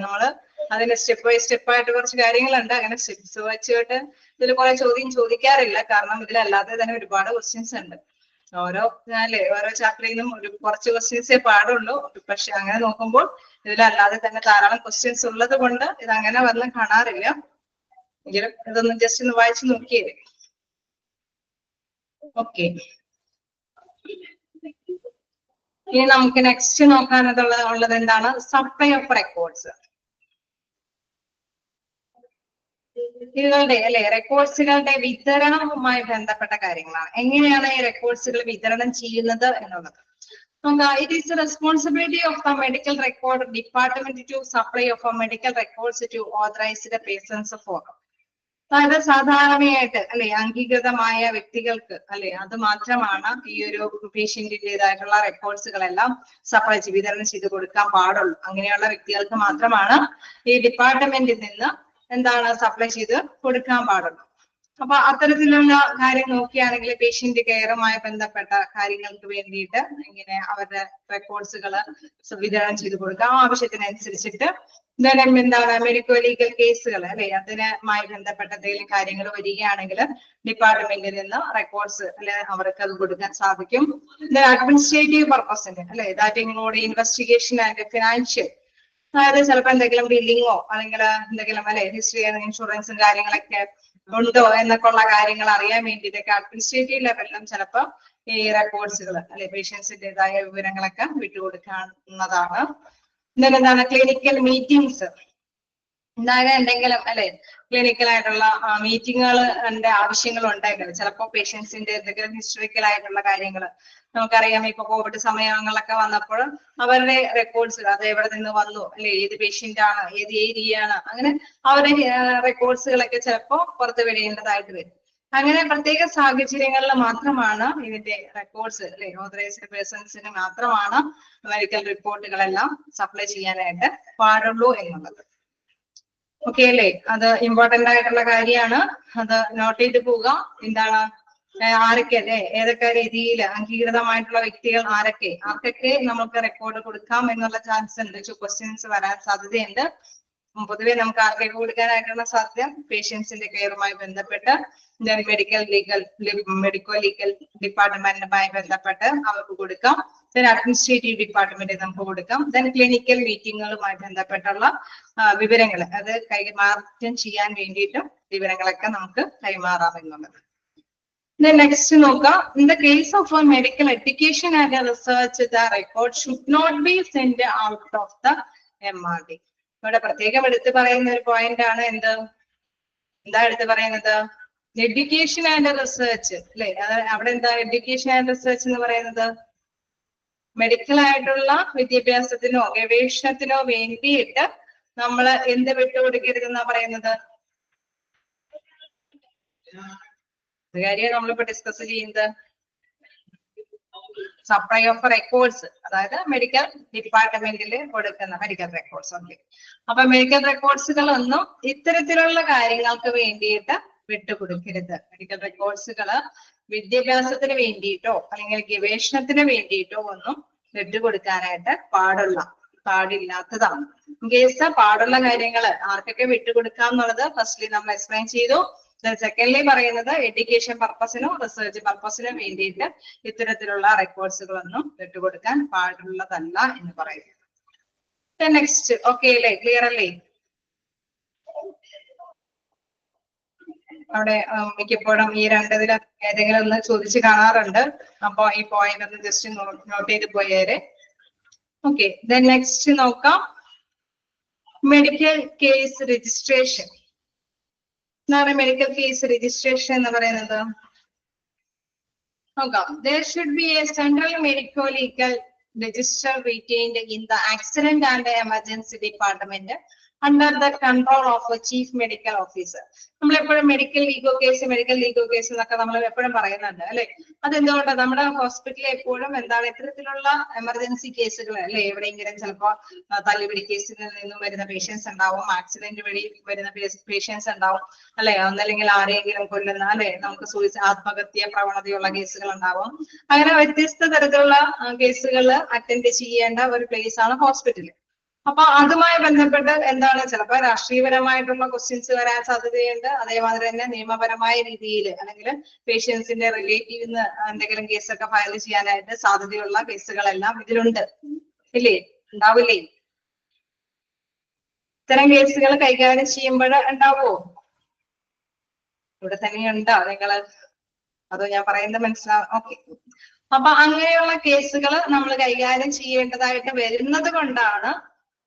നമ്മള് അതിന് സ്റ്റെപ്പ് ബൈ സ്റ്റെപ്പ് ആയിട്ട് കുറച്ച് കാര്യങ്ങളുണ്ട്. അങ്ങനെ സ്റ്റെപ്സ് വെച്ചിട്ട് ഇതിൽ കുറെ ചോദ്യം ചോദിക്കാറില്ല, കാരണം ഇതിലല്ലാതെ തന്നെ ഒരുപാട് ക്വസ്റ്റ്യൻസ് ഉണ്ട്. ഓരോ ചാപ്റ്ററിൽ നിന്നും കുറച്ച് ക്വസ്റ്റ്യൻസേ പാടുള്ളൂ. പക്ഷെ അങ്ങനെ നോക്കുമ്പോൾ ഇതിലല്ലാതെ തന്നെ ധാരാളം ക്വസ്റ്റ്യൻസ് ഉള്ളത് കൊണ്ട് ഇത് അങ്ങനെ വന്ന് കാണാറില്ല. എങ്കിലും ഇതൊന്ന് ജസ്റ്റ് ഒന്ന് വായിച്ചു നോക്കിയേ. ഓക്കെ, ഇനി നമുക്ക് നെക്സ്റ്റ് നോക്കാനുള്ളത് എന്താണ്? Supply of records. ഇതുകളുടെ അല്ലെ റെക്കോർഡ്സുകളുടെ വിതരണവുമായി ബന്ധപ്പെട്ട കാര്യങ്ങളാണ്. എങ്ങനെയാണ് ഈ റെക്കോർഡ്സുകൾ വിതരണം ചെയ്യുന്നത് എന്നുള്ളത്. It is the responsibility of the medical record department to supply of a medical records to authorized persons for. അതായത് സാധാരണയായിട്ട് അല്ലെ അംഗീകൃതമായ വ്യക്തികൾക്ക് അല്ലെ അത് മാത്രമാണ് ഈ ഒരു പേഷ്യന്റിന്റേതായിട്ടുള്ള റെക്കോർഡ്സുകളെല്ലാം സപ്ലൈ വിതരണം ചെയ്ത് കൊടുക്കാൻ പാടുള്ളൂ. അങ്ങനെയുള്ള വ്യക്തികൾക്ക് മാത്രമാണ് ഈ ഡിപ്പാർട്ട്മെന്റിൽ നിന്ന് എന്താണ് സപ്ലൈ ചെയ്ത് കൊടുക്കാൻ പാടുള്ളൂ. അപ്പൊ അത്തരത്തിലുള്ള കാര്യം നോക്കിയാണെങ്കിൽ പേഷ്യന്റ് കെയറുമായി ബന്ധപ്പെട്ട കാര്യങ്ങൾക്ക് വേണ്ടിയിട്ട് ഇങ്ങനെ അവരുടെ റെക്കോർഡ്സുകൾ വിതരണം ചെയ്ത് കൊടുക്കാം ആവശ്യത്തിനനുസരിച്ചിട്ട്. എന്താണ് മെഡിക്കോ ലീഗൽ കേസുകൾ അല്ലെ അതിനുമായി ബന്ധപ്പെട്ട എന്തെങ്കിലും കാര്യങ്ങൾ വരികയാണെങ്കിൽ ഡിപ്പാർട്ട്മെന്റിൽ നിന്ന് റെക്കോർഡ്സ് അല്ലെ അവർക്ക് അത് കൊടുക്കാൻ സാധിക്കും. അഡ്മിനിസ്ട്രേറ്റീവ് പർപ്പസിന് അല്ലെ that include investigation and financial, അതായത് ചിലപ്പോൾ എന്തെങ്കിലും ബില്ലിങ്ങോ അല്ലെങ്കിൽ എന്തെങ്കിലും അല്ലെ ഹിസ്റ്ററി ഇൻഷുറൻസും കാര്യങ്ങളൊക്കെ ഉണ്ടോ എന്നൊക്കെ ഉള്ള കാര്യങ്ങൾ അറിയാൻ വേണ്ടിയിട്ടൊക്കെ അഡ്മിനിസ്ട്രേറ്റീവ് ലെവലിലും ചിലപ്പോൾ ഈ റെക്കോർഡ്സുകൾ അല്ലെ പേഷ്യൻസിന്റേതായ വിവരങ്ങളൊക്കെ വിട്ടുകൊടുക്കാവുന്നതാണ്. എന്താണ് ക്ലിനിക്കൽ മീറ്റിംഗ്സ്, എന്തായാലും എന്തെങ്കിലും അല്ലെ ക്ലിനിക്കൽ ആയിട്ടുള്ള മീറ്റിങ്ങുകളുടെ ആവശ്യങ്ങൾ ഉണ്ടെങ്കിൽ ചിലപ്പോൾ പേഷ്യൻസിന്റെ എന്തെങ്കിലും ഹിസ്റ്ററിക്കൽ ആയിട്ടുള്ള കാര്യങ്ങൾ നമുക്കറിയാം. ഇപ്പൊ കോവിഡ് സമയങ്ങളിലൊക്കെ വന്നപ്പോൾ അവരുടെ റെക്കോർഡ്സ് അത് എവിടെ നിന്ന് വന്നു അല്ലെ ഏത് പേഷ്യന്റ് ആണ് ഏത് ഏരിയ ആണ് അങ്ങനെ അവരുടെ റെക്കോർഡ്സുകളൊക്കെ ചിലപ്പോൾ പുറത്തു വിടേണ്ടതായിട്ട് വരും. അങ്ങനെ പ്രത്യേക സാഹചര്യങ്ങളിൽ മാത്രമാണ് ഇതിന്റെ റെക്കോർഡ്സ് അല്ലെ ഓതറൈസ്ഡ് പേഴ്സൺസിന് മാത്രമാണ് മെഡിക്കൽ റിപ്പോർട്ടുകളെല്ലാം സപ്ലൈ ചെയ്യാനായിട്ട് പാടുള്ളൂ എന്നുള്ളത്. ഓക്കെ അല്ലേ, അത് ഇമ്പോർട്ടന്റ് ആയിട്ടുള്ള കാര്യമാണ്, അത് നോട്ട് ചെയ്ത് പോവുക. എന്താണ് ആരൊക്കെ അല്ലെ ഏതൊക്കെ രീതിയിൽ അംഗീകൃതമായിട്ടുള്ള വ്യക്തികൾ ആർക്കൊക്കെ നമുക്ക് റെക്കോർഡ് കൊടുക്കാം എന്നുള്ള ചാൻസ് ഉണ്ട്. ക്വസ്റ്റ്യൻസ് വരാൻ സാധ്യതയുണ്ട്. പൊതുവെ നമുക്ക് ആർക്കൊക്കെ കൊടുക്കാനായിട്ടുള്ള സാധ്യത പേഷ്യൻസിന്റെ കെയറുമായി ബന്ധപ്പെട്ട് മെഡിക്കോ ലീഗൽ ഡിപ്പാർട്ട്മെന്റുമായി ബന്ധപ്പെട്ട് അവർക്ക് കൊടുക്കാം. അഡ്മിനിസ്ട്രേറ്റീവ് ഡിപ്പാർട്ട്മെന്റിൽ നമുക്ക് കൊടുക്കാം. ക്ലിനിക്കൽ മീറ്റിങ്ങുകളുമായി ബന്ധപ്പെട്ടുള്ള വിവരങ്ങൾ അത് കൈമാറ്റം ചെയ്യാൻ വേണ്ടിയിട്ടും വിവരങ്ങളൊക്കെ നമുക്ക് കൈമാറാം എന്നുള്ളത്. നെക്സ്റ്റ് നോക്കാം. In the case of medical education and research the record should not be send out of the MRD. ഇവിടെ പ്രത്യേകം എടുത്തു പറയുന്ന ഒരു പോയിന്റ് ആണ് എന്താ എടുത്തു പറയുന്നത്? എഡ്യൂക്കേഷൻ ആൻഡ് റിസർച്ച് അല്ലെ. അവിടെ എന്താ എഡ്യൂക്കേഷൻ ആൻഡ് റിസർച്ച് എന്ന് പറയുന്നത്? മെഡിക്കൽ ആയിട്ടുള്ള വിദ്യാഭ്യാസത്തിനോ ഗവേഷണത്തിനോ വേണ്ടിയിട്ട് നമ്മൾ എന്ത് വിട്ടുകൊടുക്കരുതെന്നാ പറയുന്നത്? കാര്യം നമ്മളിപ്പോ ഡിസ്കസ് ചെയ്യുന്നത് സപ്ലൈ ഓഫ് റെക്കോർഡ്സ്, അതായത് മെഡിക്കൽ ഡിപ്പാർട്ട്മെന്റിൽ കൊടുക്കുന്ന മെഡിക്കൽ റെക്കോർഡ്സ്. ഓക്കെ, അപ്പൊ മെഡിക്കൽ റെക്കോർഡ്സുകളൊന്നും ഇത്തരത്തിലുള്ള കാര്യങ്ങൾക്ക് വേണ്ടിയിട്ട് വിട്ടുകൊടുക്കരുത്. മെഡിക്കൽ റെക്കോർഡ്സുകൾ വിദ്യാഭ്യാസത്തിന് വേണ്ടിയിട്ടോ അല്ലെങ്കിൽ ഗവേഷണത്തിന് വേണ്ടിയിട്ടോ ഒന്നും വിട്ടുകൊടുക്കാനായിട്ട് പാടില്ലാത്തതാണ്. കേസ് പാടുള്ള കാര്യങ്ങൾ ആർക്കൊക്കെ വിട്ടുകൊടുക്കാം എന്നുള്ളത് ഫസ്റ്റ്ലി നമ്മൾ എക്സ്പ്ലെയിൻ ചെയ്തു. സെക്കൻഡ്ലി പറയുന്നത് എഡ്യൂക്കേഷൻ പർപ്പസിനോ റിസർച്ച് പർപ്പസിനോ വേണ്ടിയിട്ട് ഇത്തരത്തിലുള്ള റെക്കോർഡ്സുകളൊന്നും വിട്ടുകൊടുക്കാൻ പാടുള്ളതല്ല എന്ന് പറയുന്നു. നെക്സ്റ്റ് ഓക്കെ അല്ലേ, ക്ലിയർ അല്ലേ? അവിടെ മിക്കപ്പോഴും ഈ രണ്ടതിൽ ഏതെങ്കിലും ഒന്ന് ചോദിച്ചു കാണാറുണ്ട്. അപ്പൊ ഈ പോയിന്റ് ഒന്ന് ജസ്റ്റ് നോട്ട് ചെയ്ത് പോയേരെ. ഓക്കെ, നെക്സ്റ്റ് നോക്കാം. Medical case registration. എന്താണ് മെഡിക്കൽ കേസ് രജിസ്ട്രേഷൻ എന്ന് പറയുന്നത്? നോക്കാം. There should be a central medico legal register retained in the accident and emergency department under the control of a chief medical officer. നമ്മൾ എപ്പോഴും മെഡിക്കൽ ലീഗോ കേസ് എന്നൊക്കെ നമ്മൾ എപ്പോഴും പറയുന്നുണ്ട് അല്ലെ. അതെന്തുകൊണ്ട് നമ്മുടെ ഹോസ്പിറ്റലിൽ എപ്പോഴും എന്താണ് ഇത്തരത്തിലുള്ള എമർജൻസി കേസുകൾ അല്ലെ, എവിടെയെങ്കിലും ചിലപ്പോ തല്ലുപിടി കേസിൽ നിന്നും വരുന്ന പേഷ്യൻസ് ഉണ്ടാവും, ആക്സിഡന്റ് വഴി വരുന്ന പേഷ്യൻസ് ഉണ്ടാവും അല്ലെ, ഒന്നല്ലെങ്കിൽ ആരെങ്കിലും കൊല്ലുന്ന അല്ലെ, നമുക്ക് ആത്മഹത്യ പ്രവണതയുള്ള കേസുകൾ ഉണ്ടാവും. അങ്ങനെ വ്യത്യസ്ത തരത്തിലുള്ള കേസുകൾ അറ്റൻഡ് ചെയ്യേണ്ട ഒരു പ്ലേസ് ആണ് ഹോസ്പിറ്റൽ. അപ്പൊ അതുമായി ബന്ധപ്പെട്ട് എന്താണ് ചിലപ്പോൾ രാഷ്ട്രീയപരമായിട്ടുള്ള ക്വസ്റ്റ്യൻസ് വരാൻ സാധ്യതയുണ്ട്. അതേമാതിരി തന്നെ നിയമപരമായ രീതിയിൽ അല്ലെങ്കിൽ പേഷ്യൻസിന്റെ റിലേറ്റീവിന്ന് എന്തെങ്കിലും കേസൊക്കെ ഫയൽ ചെയ്യാനായിട്ട് സാധ്യതയുള്ള കേസുകളെല്ലാം ഇതിലുണ്ട് ഇല്ലേ, ഉണ്ടാവില്ലേ? ഇത്തരം കേസുകൾ കൈകാര്യം ചെയ്യുമ്പോൾ ഉണ്ടാവോ? ഇവിടെ തന്നെയുണ്ടോ നിങ്ങള്? അതോ ഞാൻ പറയുന്നത് മനസ്സിലാവും? ഓക്കെ, അപ്പൊ അങ്ങനെയുള്ള കേസുകൾ നമ്മൾ കൈകാര്യം ചെയ്യേണ്ടതായിട്ട് വരുന്നത് കൊണ്ടാണ്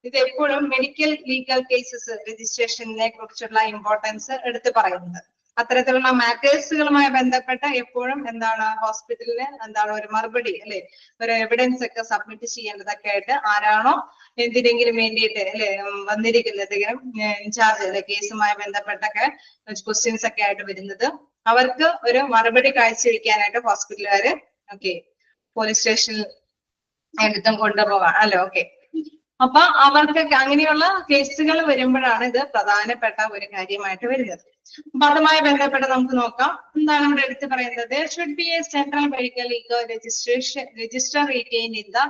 ഇത് എപ്പോഴും മെഡിക്കൽ ലീഗൽ കേസസ് രജിസ്ട്രേഷനെ കുറിച്ചുള്ള ഇമ്പോർട്ടൻസ് എടുത്തു പറയുന്നത്. അത്തരത്തിലുള്ള മാറ്റേഴ്സുകളുമായി ബന്ധപ്പെട്ട എപ്പോഴും എന്താണ് ഹോസ്പിറ്റലിന് എന്താണ് ഒരു മറുപടി അല്ലെ, ഒരു എവിഡൻസ് ഒക്കെ സബ്മിറ്റ് ചെയ്യേണ്ടതൊക്കെ ആയിട്ട് ആരാണോ എന്തിനെങ്കിലും വേണ്ടിയിട്ട് അല്ലെ വന്നിരിക്കുന്നത്, ഇൻചാർജ് അല്ലെ കേസുമായി ബന്ധപ്പെട്ടൊക്കെ ക്വസ്റ്റ്യൻസ് ഒക്കെ ആയിട്ട് വരുന്നത്, അവർക്ക് ഒരു മറുപടി കാഴ്ചവെക്കാനായിട്ട് ഹോസ്പിറ്റലുകാര് പോലീസ് സ്റ്റേഷനിൽ എടുത്തും കൊണ്ടുപോകാം അല്ലെ. അപ്പൊ അവർക്ക് അങ്ങനെയുള്ള കേസുകൾ വരുമ്പോഴാണ് ഇത് പ്രധാനപ്പെട്ട ഒരു കാര്യമായിട്ട് വരുന്നത്. അപ്പൊ അതുമായി ബന്ധപ്പെട്ട് നമുക്ക് നോക്കാം. എന്താണ് ഇവിടെ എടുത്ത് പറയുന്നത്? There should be a central medical legal register retained in the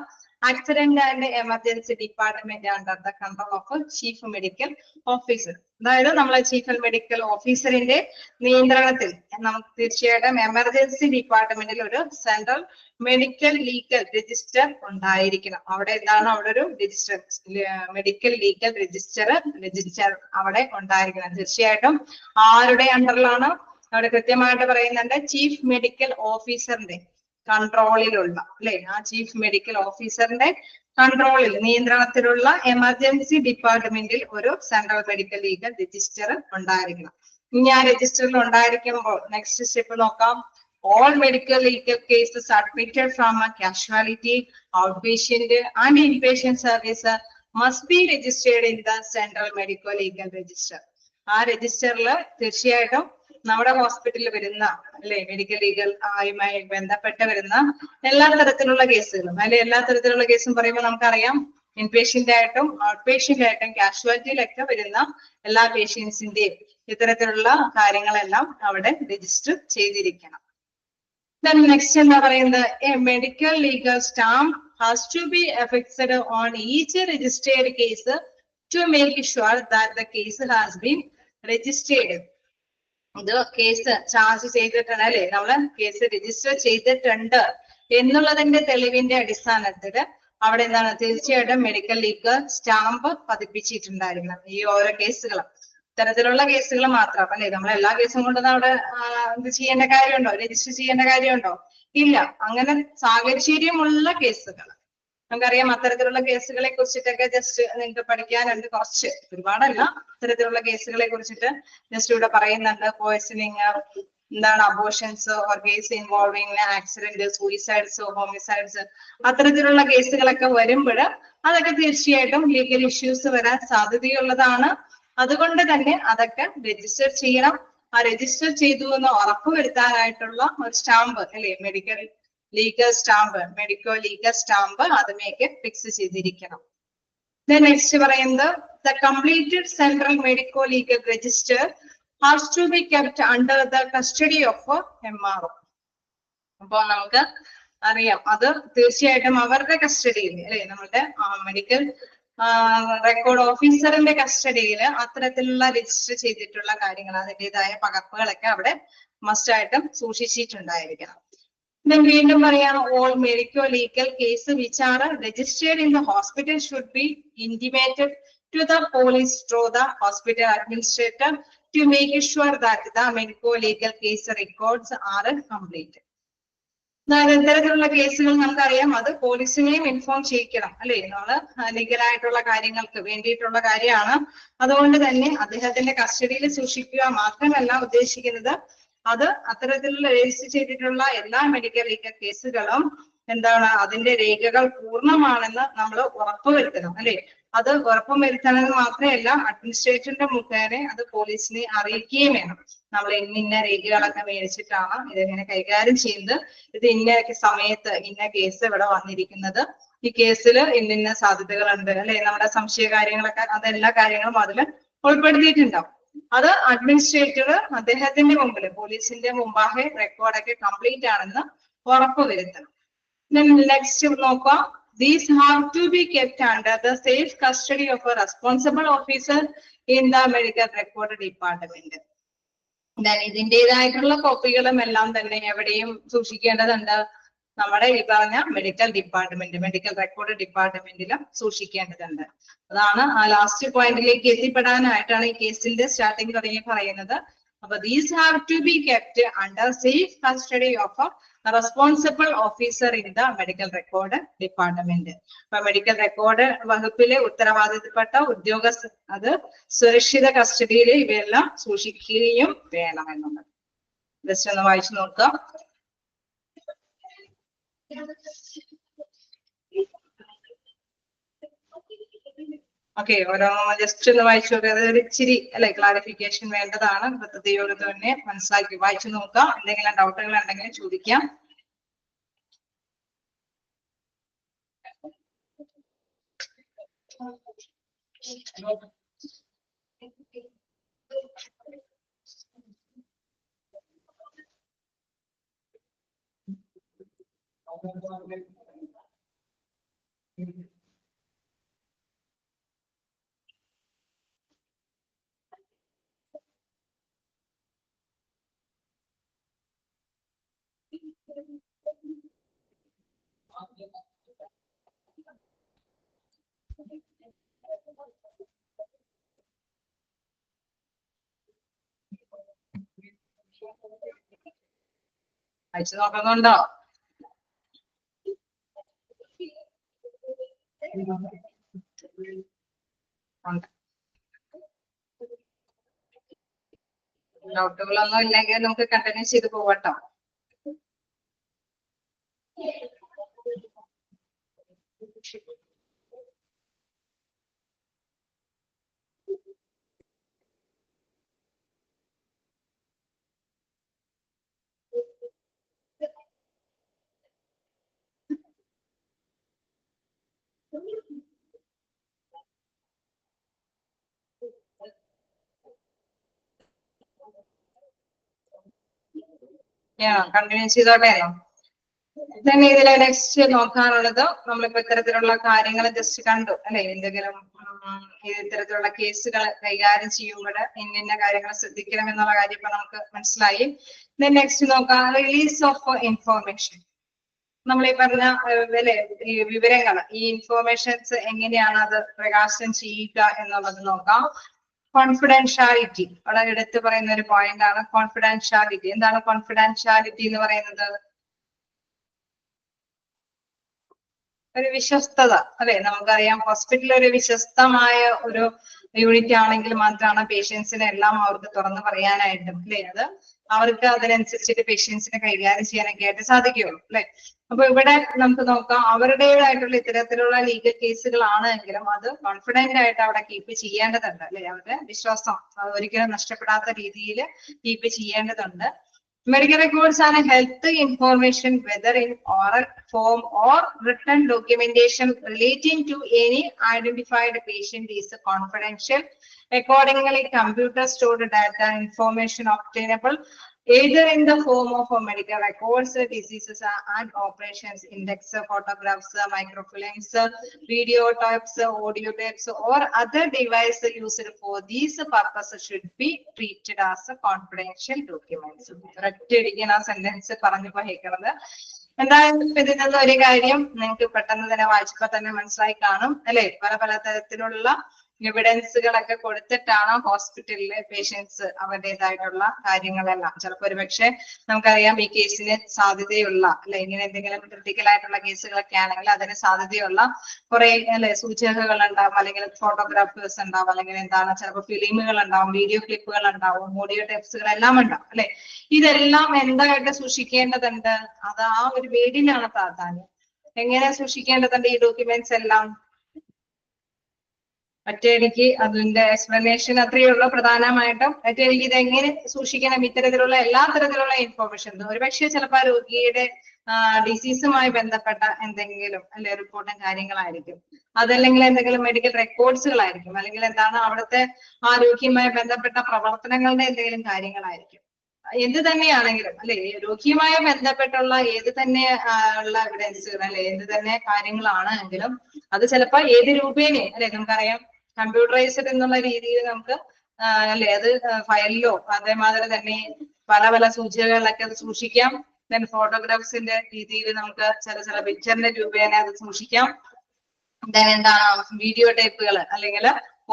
accident and emergency department under the control of a chief medical officer. അതായത് നമ്മളെ ചീഫ് മെഡിക്കൽ ഓഫീസറിന്റെ നിയന്ത്രണത്തിൽ നമുക്ക് തീർച്ചയായിട്ടും എമർജൻസി ഡിപ്പാർട്ട്മെന്റിൽ ഒരു സെൻട്രൽ മെഡിക്കൽ ലീഗൽ രജിസ്റ്റർ ഉണ്ടായിരിക്കണം. അവിടെ എന്താണ്, അവിടെ ഒരു രജിസ്റ്റർ മെഡിക്കൽ ലീഗൽ രജിസ്റ്റർ അവിടെ ഉണ്ടായിരിക്കണം. തീർച്ചയായിട്ടും ആരുടെ അണ്ടറിലാണ്? അവിടെ കൃത്യമായിട്ട് പറയുന്നുണ്ട്, ചീഫ് മെഡിക്കൽ ഓഫീസറിന്റെ കൺട്രോളിലുള്ള അല്ലെ, ആ ചീഫ് മെഡിക്കൽ ഓഫീസറിന്റെ കൺട്രോളിൽ നിയന്ത്രണത്തിലുള്ള എമർജൻസി ഡിപ്പാർട്ട്മെന്റിൽ ഒരു സെൻട്രൽ മെഡിക്കൽ ലീഗൽ രജിസ്റ്റർ ഉണ്ടായിരിക്കണം. ഇനി ആ രജിസ്റ്ററിൽ ഉണ്ടായിരിക്കുമ്പോൾ നെക്സ്റ്റ് സ്റ്റെപ്പ് നോക്കാം. All medical legal cases admitted from a casualty, outpatient and inpatient service must be registered in the central medical legal register. ആ രജിസ്റ്ററിൽ തീർച്ചയായിട്ടും നമ്മുടെ ഹോസ്പിറ്റലിൽ വരുന്ന അല്ലെ മെഡിക്കൽ ലീഗൽ ആയുമായി ബന്ധപ്പെട്ട് വരുന്ന എല്ലാ തരത്തിലുള്ള കേസുകളും എല്ലാ തരത്തിലുള്ള കേസും പറയുമ്പോൾ നമുക്കറിയാം, ഇൻപേഷ്യന്റ് ആയിട്ടും ഔട്ട് പേഷ്യന്റ് ആയിട്ടും കാഷ്വാലിറ്റിയിലൊക്കെ വരുന്ന എല്ലാ പേഷ്യൻസിന്റെയും ഇത്തരത്തിലുള്ള കാര്യങ്ങളെല്ലാം അവിടെ രജിസ്റ്റർ ചെയ്തിരിക്കണം. Then next എന്താ പറയുന്നത്? A medical legal stamp has to be affixed on each registered case to make sure that the case has been registered. ഇത് കേസ് ചാർജ് ചെയ്തിട്ടുണ്ട് അല്ലെ, നമ്മള് കേസ് രജിസ്റ്റർ ചെയ്തിട്ടുണ്ട് എന്നുള്ളതിന്റെ തെളിവിന്റെ അടിസ്ഥാനത്തിൽ അവിടെ എന്താണ് തീർച്ചയായിട്ടും മെഡിക്കൽ ലീഗൽ സ്റ്റാമ്പ് പതിപ്പിച്ചിട്ടുണ്ടായിരിക്കണം. ഈ ഓരോ കേസുകളും ഇത്തരത്തിലുള്ള കേസുകൾ മാത്രം അല്ലെ, നമ്മൾ എല്ലാ കേസും കൊണ്ടൊന്നും അവിടെ ഇത് ചെയ്യേണ്ട കാര്യമുണ്ടോ, രജിസ്റ്റർ ചെയ്യേണ്ട കാര്യമുണ്ടോ? ഇല്ല. അങ്ങനെ സാഹചര്യമുള്ള കേസുകൾ നമുക്കറിയാം. അത്തരത്തിലുള്ള കേസുകളെ കുറിച്ചിട്ടൊക്കെ ജസ്റ്റ് നിങ്ങൾക്ക് പഠിക്കാനുണ്ട്, കുറച്ച് ഒരുപാടല്ല. ഇത്തരത്തിലുള്ള കേസുകളെ കുറിച്ചിട്ട് ജസ്റ്റ് ഇവിടെ പറയുന്നുണ്ട്. പോയ്സണിങ്, എന്താണ് abortions, or case involving accident, suicides, homicides, അത്തരത്തിലുള്ള കേസുകളൊക്കെ വരുമ്പോൾ അതൊക്കെ തീർച്ചയായിട്ടും ലീഗൽ ഇഷ്യൂസ് വരാൻ സാധ്യതയുള്ളതാണ്. അതുകൊണ്ട് തന്നെ അതൊക്കെ രജിസ്റ്റർ ചെയ്യണം. ആ രജിസ്റ്റർ ചെയ്തു എന്ന് ഉറപ്പുവരുത്താനായിട്ടുള്ള ഒരു സ്റ്റാമ്പ് അല്ലെ, മെഡിക്കൽ ലീഗൽ സ്റ്റാമ്പ് അതുമേക്ക് ഫിക്സ് ചെയ്തിരിക്കണം. നെക്സ്റ്റ് പറയുന്നത്, the completed central medico legal register has to be kept under the custody of MRO. അപ്പൊ നമുക്ക് അറിയാം, അത് തീർച്ചയായിട്ടും അവരുടെ കസ്റ്റഡിയിൽ അല്ലെ, നമ്മുടെ മെഡിക്കൽ റെക്കോർഡ് ഓഫീസറിന്റെ കസ്റ്റഡിയിൽ അത്തരത്തിലുള്ള രജിസ്റ്റർ ചെയ്തിട്ടുള്ള കാര്യങ്ങൾ അതിൻ്റെതായ പകർപ്പുകളൊക്കെ അവിടെ മസ്റ്റ് ആയിട്ടും സൂക്ഷിച്ചിട്ടുണ്ടായിരിക്കണം. വീണ്ടും പറയാം, all medico legal case which are registered in the hospital should be intimated to the police through the hospital administrator to make sure that the medico legal case records are complete. ഇത്തരത്തിലുള്ള കേസുകൾ നമുക്കറിയാം, അത് പോലീസിനെയും ഇൻഫോം ചെയ്യിക്കണം അല്ലെ, നമ്മള് ലീഗലായിട്ടുള്ള കാര്യങ്ങൾക്ക് വേണ്ടിയിട്ടുള്ള കാര്യമാണ്. അതുകൊണ്ട് തന്നെ അദ്ദേഹത്തിന്റെ കസ്റ്റഡിയിൽ സൂക്ഷിക്കുക മാത്രമല്ല ഉദ്ദേശിക്കുന്നത്, അത് അത്തരത്തിലുള്ള രജിസ്റ്റർ ചെയ്തിട്ടുള്ള എല്ലാ മെഡിക്കൽ ലീഗൽ കേസുകളും എന്താണ് അതിന്റെ രേഖകൾ പൂർണ്ണമാണെന്ന് നമ്മൾ ഉറപ്പുവരുത്തണം അല്ലെ. അത് ഉറപ്പുവരുത്തണമെന്ന് മാത്രമല്ല, അഡ്മിനിസ്ട്രേറ്ററിന്റെ മുഖേന അത് പോലീസിനെ അറിയിക്കുകയും വേണം. നമ്മൾ ഇന്ന രേഖകളൊക്കെ മേടിച്ചിട്ടാണ് ഇതെങ്ങനെ കൈകാര്യം ചെയ്യുന്നത്, ഇത് ഇന്ന സമയത്ത് ഇന്ന കേസ് ഇവിടെ വന്നിരിക്കുന്നത്, ഈ കേസിൽ ഇന്ന സാധ്യതകളുണ്ട് അല്ലെ, നമ്മുടെ സംശയ കാര്യങ്ങളൊക്കെ അതെല്ലാ കാര്യങ്ങളും അതിൽ ഉൾപ്പെടുത്തിയിട്ടുണ്ടാവും. അത് അഡ്മിനിസ്ട്രേറ്റർ അദ്ദേഹത്തിന്റെ മുമ്പിൽ പോലീസിന്റെ മുമ്പാകെ റെക്കോർഡൊക്കെ കംപ്ലീറ്റ് ആണെന്ന് ഉറപ്പുവരുത്തണം. നെക്സ്റ്റ് നോക്കാം, these have to be kept under the safe custody of a responsible officer in the medical record department. ഇതിൻ്റെതായിട്ടുള്ള കോപ്പികളും എല്ലാം തന്നെ എവിടെയും സൂക്ഷിക്കേണ്ടതുണ്ട്, നമ്മുടെ ഈ പറഞ്ഞ മെഡിക്കൽ റെക്കോർഡ് ഡിപ്പാർട്ട്മെന്റിലും സൂക്ഷിക്കേണ്ടതുണ്ട്. അതാണ് ആ ലാസ്റ്റ് പോയിന്റിലേക്ക് എത്തിപ്പെടാനായിട്ടാണ് ഈ കേസിന്റെ സ്റ്റാർട്ടിങ് തുടങ്ങി പറയുന്നത്. അപ്പൊ these have to be kept under safe custody of a responsible officer in the medical record department. അപ്പൊ മെഡിക്കൽ റെക്കോർഡ് വകുപ്പിലെ ഉത്തരവാദിത്തപ്പെട്ട ഉദ്യോഗസ്ഥർ അത് സുരക്ഷിത കസ്റ്റഡിയിൽ ഇവയെല്ലാം സൂക്ഷിക്കുകയും വേണം എന്നുള്ളത്. ജസ്റ്റ് ഒന്ന് വായിച്ചു നോക്കാം. ഓക്കെ, ഓരോന്ന് ജസ്റ്റ് ഒന്ന് വായിച്ചു നോക്കുക. അതൊരു ഇച്ചിരി അല്ലെ ക്ലാരിഫിക്കേഷൻ വേണ്ടതാണ്. പദ്ധതിയോട് തന്നെ മനസ്സിലാക്കി വായിച്ചു നോക്കാം. എന്തെങ്കിലും ഡൗട്ടുകൾ ഉണ്ടെങ്കിൽ ചോദിക്കാം. അയച്ചു നോക്കുന്നുണ്ടോ? ഡൗട്ടുകളൊന്നും ഇല്ലെങ്കിൽ നമുക്ക് കണ്ടിന്യൂ ചെയ്ത് പോകട്ടോ. കണ്ടിന്യൂ ചെയ്തോട്ടെ. തന്നെ ഇതിലെ നെക്സ്റ്റ് നോക്കാനുള്ളത് നമ്മളിപ്പോ ഇത്തരത്തിലുള്ള കാര്യങ്ങൾ ജസ്റ്റ് കണ്ടു അല്ലെ. എന്തെങ്കിലും ഇത്തരത്തിലുള്ള കേസുകൾ കൈകാര്യം ചെയ്യുമ്പോൾ ഇന്ന കാര്യങ്ങൾ ശ്രദ്ധിക്കണം എന്നുള്ള കാര്യം ഇപ്പൊ നമുക്ക് മനസ്സിലായി. നെക്സ്റ്റ് നോക്കാം, റിലീസ് ഓഫ് ഇൻഫോർമേഷൻ. നമ്മൾ ഈ പറഞ്ഞ ഈ വിവരങ്ങൾ, ഈ ഇൻഫോർമേഷൻസ് എങ്ങനെയാണ് അത് പ്രകാശനം ചെയ്യുക എന്നുള്ളത് നോക്കാം. കോൺഫിഡൻഷ്യാലിറ്റി അവിടെ എടുത്തു പറയുന്ന ഒരു പോയിന്റ് ആണ് കോൺഫിഡൻഷ്യാലിറ്റി. എന്താണ് കോൺഫിഡൻഷ്യാലിറ്റി എന്ന് പറയുന്നത്? ഒരു വിശ്വസ്തത അല്ലെ. നമുക്കറിയാം ഹോസ്പിറ്റലിൽ ഒരു വിശ്വസ്തമായ ഒരു യൂണിറ്റ് ആണെങ്കിൽ മാത്രമാണ് പേഷ്യൻസിനെ എല്ലാം അവർക്ക് തുറന്നു പറയാനായിട്ടും അല്ലെ, അത് അവർക്ക് അതിനനുസരിച്ചിട്ട് പേഷ്യൻസിനെ കൈകാര്യം ചെയ്യാനൊക്കെ ആയിട്ട് സാധിക്കുകയുള്ളൂ അല്ലെ. അപ്പൊ ഇവിടെ നമുക്ക് നോക്കാം, അവരുടേതായിട്ടുള്ള ഇത്തരത്തിലുള്ള ലീഗൽ കേസുകളാണ് എങ്കിലും അത് കോൺഫിഡന്റ് ആയിട്ട് അവിടെ കീപ്പ് ചെയ്യേണ്ടതുണ്ട് അല്ലെ. അവരുടെ വിശ്വാസം ഒരിക്കലും നഷ്ടപ്പെടാത്ത രീതിയിൽ കീപ്പ് ചെയ്യേണ്ടതുണ്ട്. Medical records and health information, whether in oral form or written documentation relating to any identified patient, is confidential. Accordingly, computer stored data information obtainable either in the form of medical records, diseases and operations, index, photographs, microfilms, video tapes, audio tapes, or other device used for these purposes should be treated as confidential documents. ഒരൊറ്റയടിക്കാണ് ആ സെന്റൻസ് പറഞ്ഞു പോയേക്കുന്നത്. എന്തായാലും ഇതിൽ നിന്ന് ഒരു കാര്യം നിങ്ങൾക്ക് പെട്ടെന്ന് തന്നെ വായിച്ചപ്പോ തന്നെ മനസ്സിലായി കാണും അല്ലെ. പല പല തരത്തിലുള്ള എവിഡൻസുകളൊക്കെ കൊടുത്തിട്ടാണ് ഹോസ്പിറ്റലിലെ പേഷ്യൻസ് അവരുടേതായിട്ടുള്ള കാര്യങ്ങളെല്ലാം. ചിലപ്പോൾ ഒരുപക്ഷെ നമുക്കറിയാം ഈ കേസിന് സാധ്യതയുള്ള അല്ലെ, ഇങ്ങനെ എന്തെങ്കിലും ക്രിട്ടിക്കൽ ആയിട്ടുള്ള കേസുകളൊക്കെ ആണെങ്കിൽ അതിന് സാധ്യതയുള്ള കുറെ അല്ലെ സൂചകങ്ങൾ ഉണ്ടാവും, അല്ലെങ്കിൽ ഫോട്ടോഗ്രാഫേഴ്സ് ഉണ്ടാവും, അല്ലെങ്കിൽ എന്താണ് ചിലപ്പോൾ ഫിലിമുകൾ ഉണ്ടാവും, വീഡിയോ ക്ലിപ്പുകൾ ഉണ്ടാവും, ഓഡിയോ ടെപ്സുകൾ എല്ലാം ഉണ്ടാവും അല്ലെ. ഇതെല്ലാം എന്തായിട്ട് സൂക്ഷിക്കേണ്ടതുണ്ട്? അത് ആ ഒരു വേദിയിലാണ് പ്രാധാന്യം. എങ്ങനെ സൂക്ഷിക്കേണ്ടതുണ്ട് ഈ ഡോക്യുമെന്റ്സ് എല്ലാം? ഒറ്റയടിക്ക് അതിന്റെ എക്സ്പ്ലനേഷൻ അത്രയേ ഉള്ളൂ പ്രധാനമായിട്ടും. ഒറ്റയടിക്ക് ഇത് എങ്ങനെ സൂക്ഷിക്കണം? ഇത്തരത്തിലുള്ള എല്ലാ തരത്തിലുള്ള ഇൻഫോർമേഷൻ, ഒരുപക്ഷെ ചിലപ്പോൾ രോഗിയുടെ ഡിസീസുമായി ബന്ധപ്പെട്ട എന്തെങ്കിലും അല്ലെ റിപ്പോർട്ടും കാര്യങ്ങളായിരിക്കും, അതല്ലെങ്കിൽ എന്തെങ്കിലും മെഡിക്കൽ റെക്കോർഡ്സുകളായിരിക്കും, അല്ലെങ്കിൽ എന്താണ് അവിടുത്തെ ആ രോഗിയുമായി ബന്ധപ്പെട്ട പ്രവർത്തനങ്ങളുടെ എന്തെങ്കിലും കാര്യങ്ങളായിരിക്കും. എന്ത് തന്നെയാണെങ്കിലും അല്ലെ, രോഗിയുമായി ബന്ധപ്പെട്ടുള്ള ഏത് തന്നെ ഉള്ള എവിഡൻസുകൾ അല്ലെ, എന്ത് തന്നെ കാര്യങ്ങളാണ് എങ്കിലും അത് ചിലപ്പോ ഏത് രൂപേണ അല്ലെ, നമുക്കറിയാം കമ്പ്യൂട്ടറൈസ്ഡ് എന്നുള്ള രീതിയിൽ നമുക്ക് അല്ലെ അത് ഫയലിലോ അതേമാതിരി തന്നെ പല പല സൂചികകളിലൊക്കെ അത് സൂക്ഷിക്കാം. ദെൻ ഫോട്ടോഗ്രാഫ്സിന്റെ രീതിയിൽ നമുക്ക് ചില പിക്ചറിന്റെ രൂപേണ അത് സൂക്ഷിക്കാം. ദെൻ എന്താണ് വീഡിയോ ടേപ്പുകൾ അല്ലെങ്കിൽ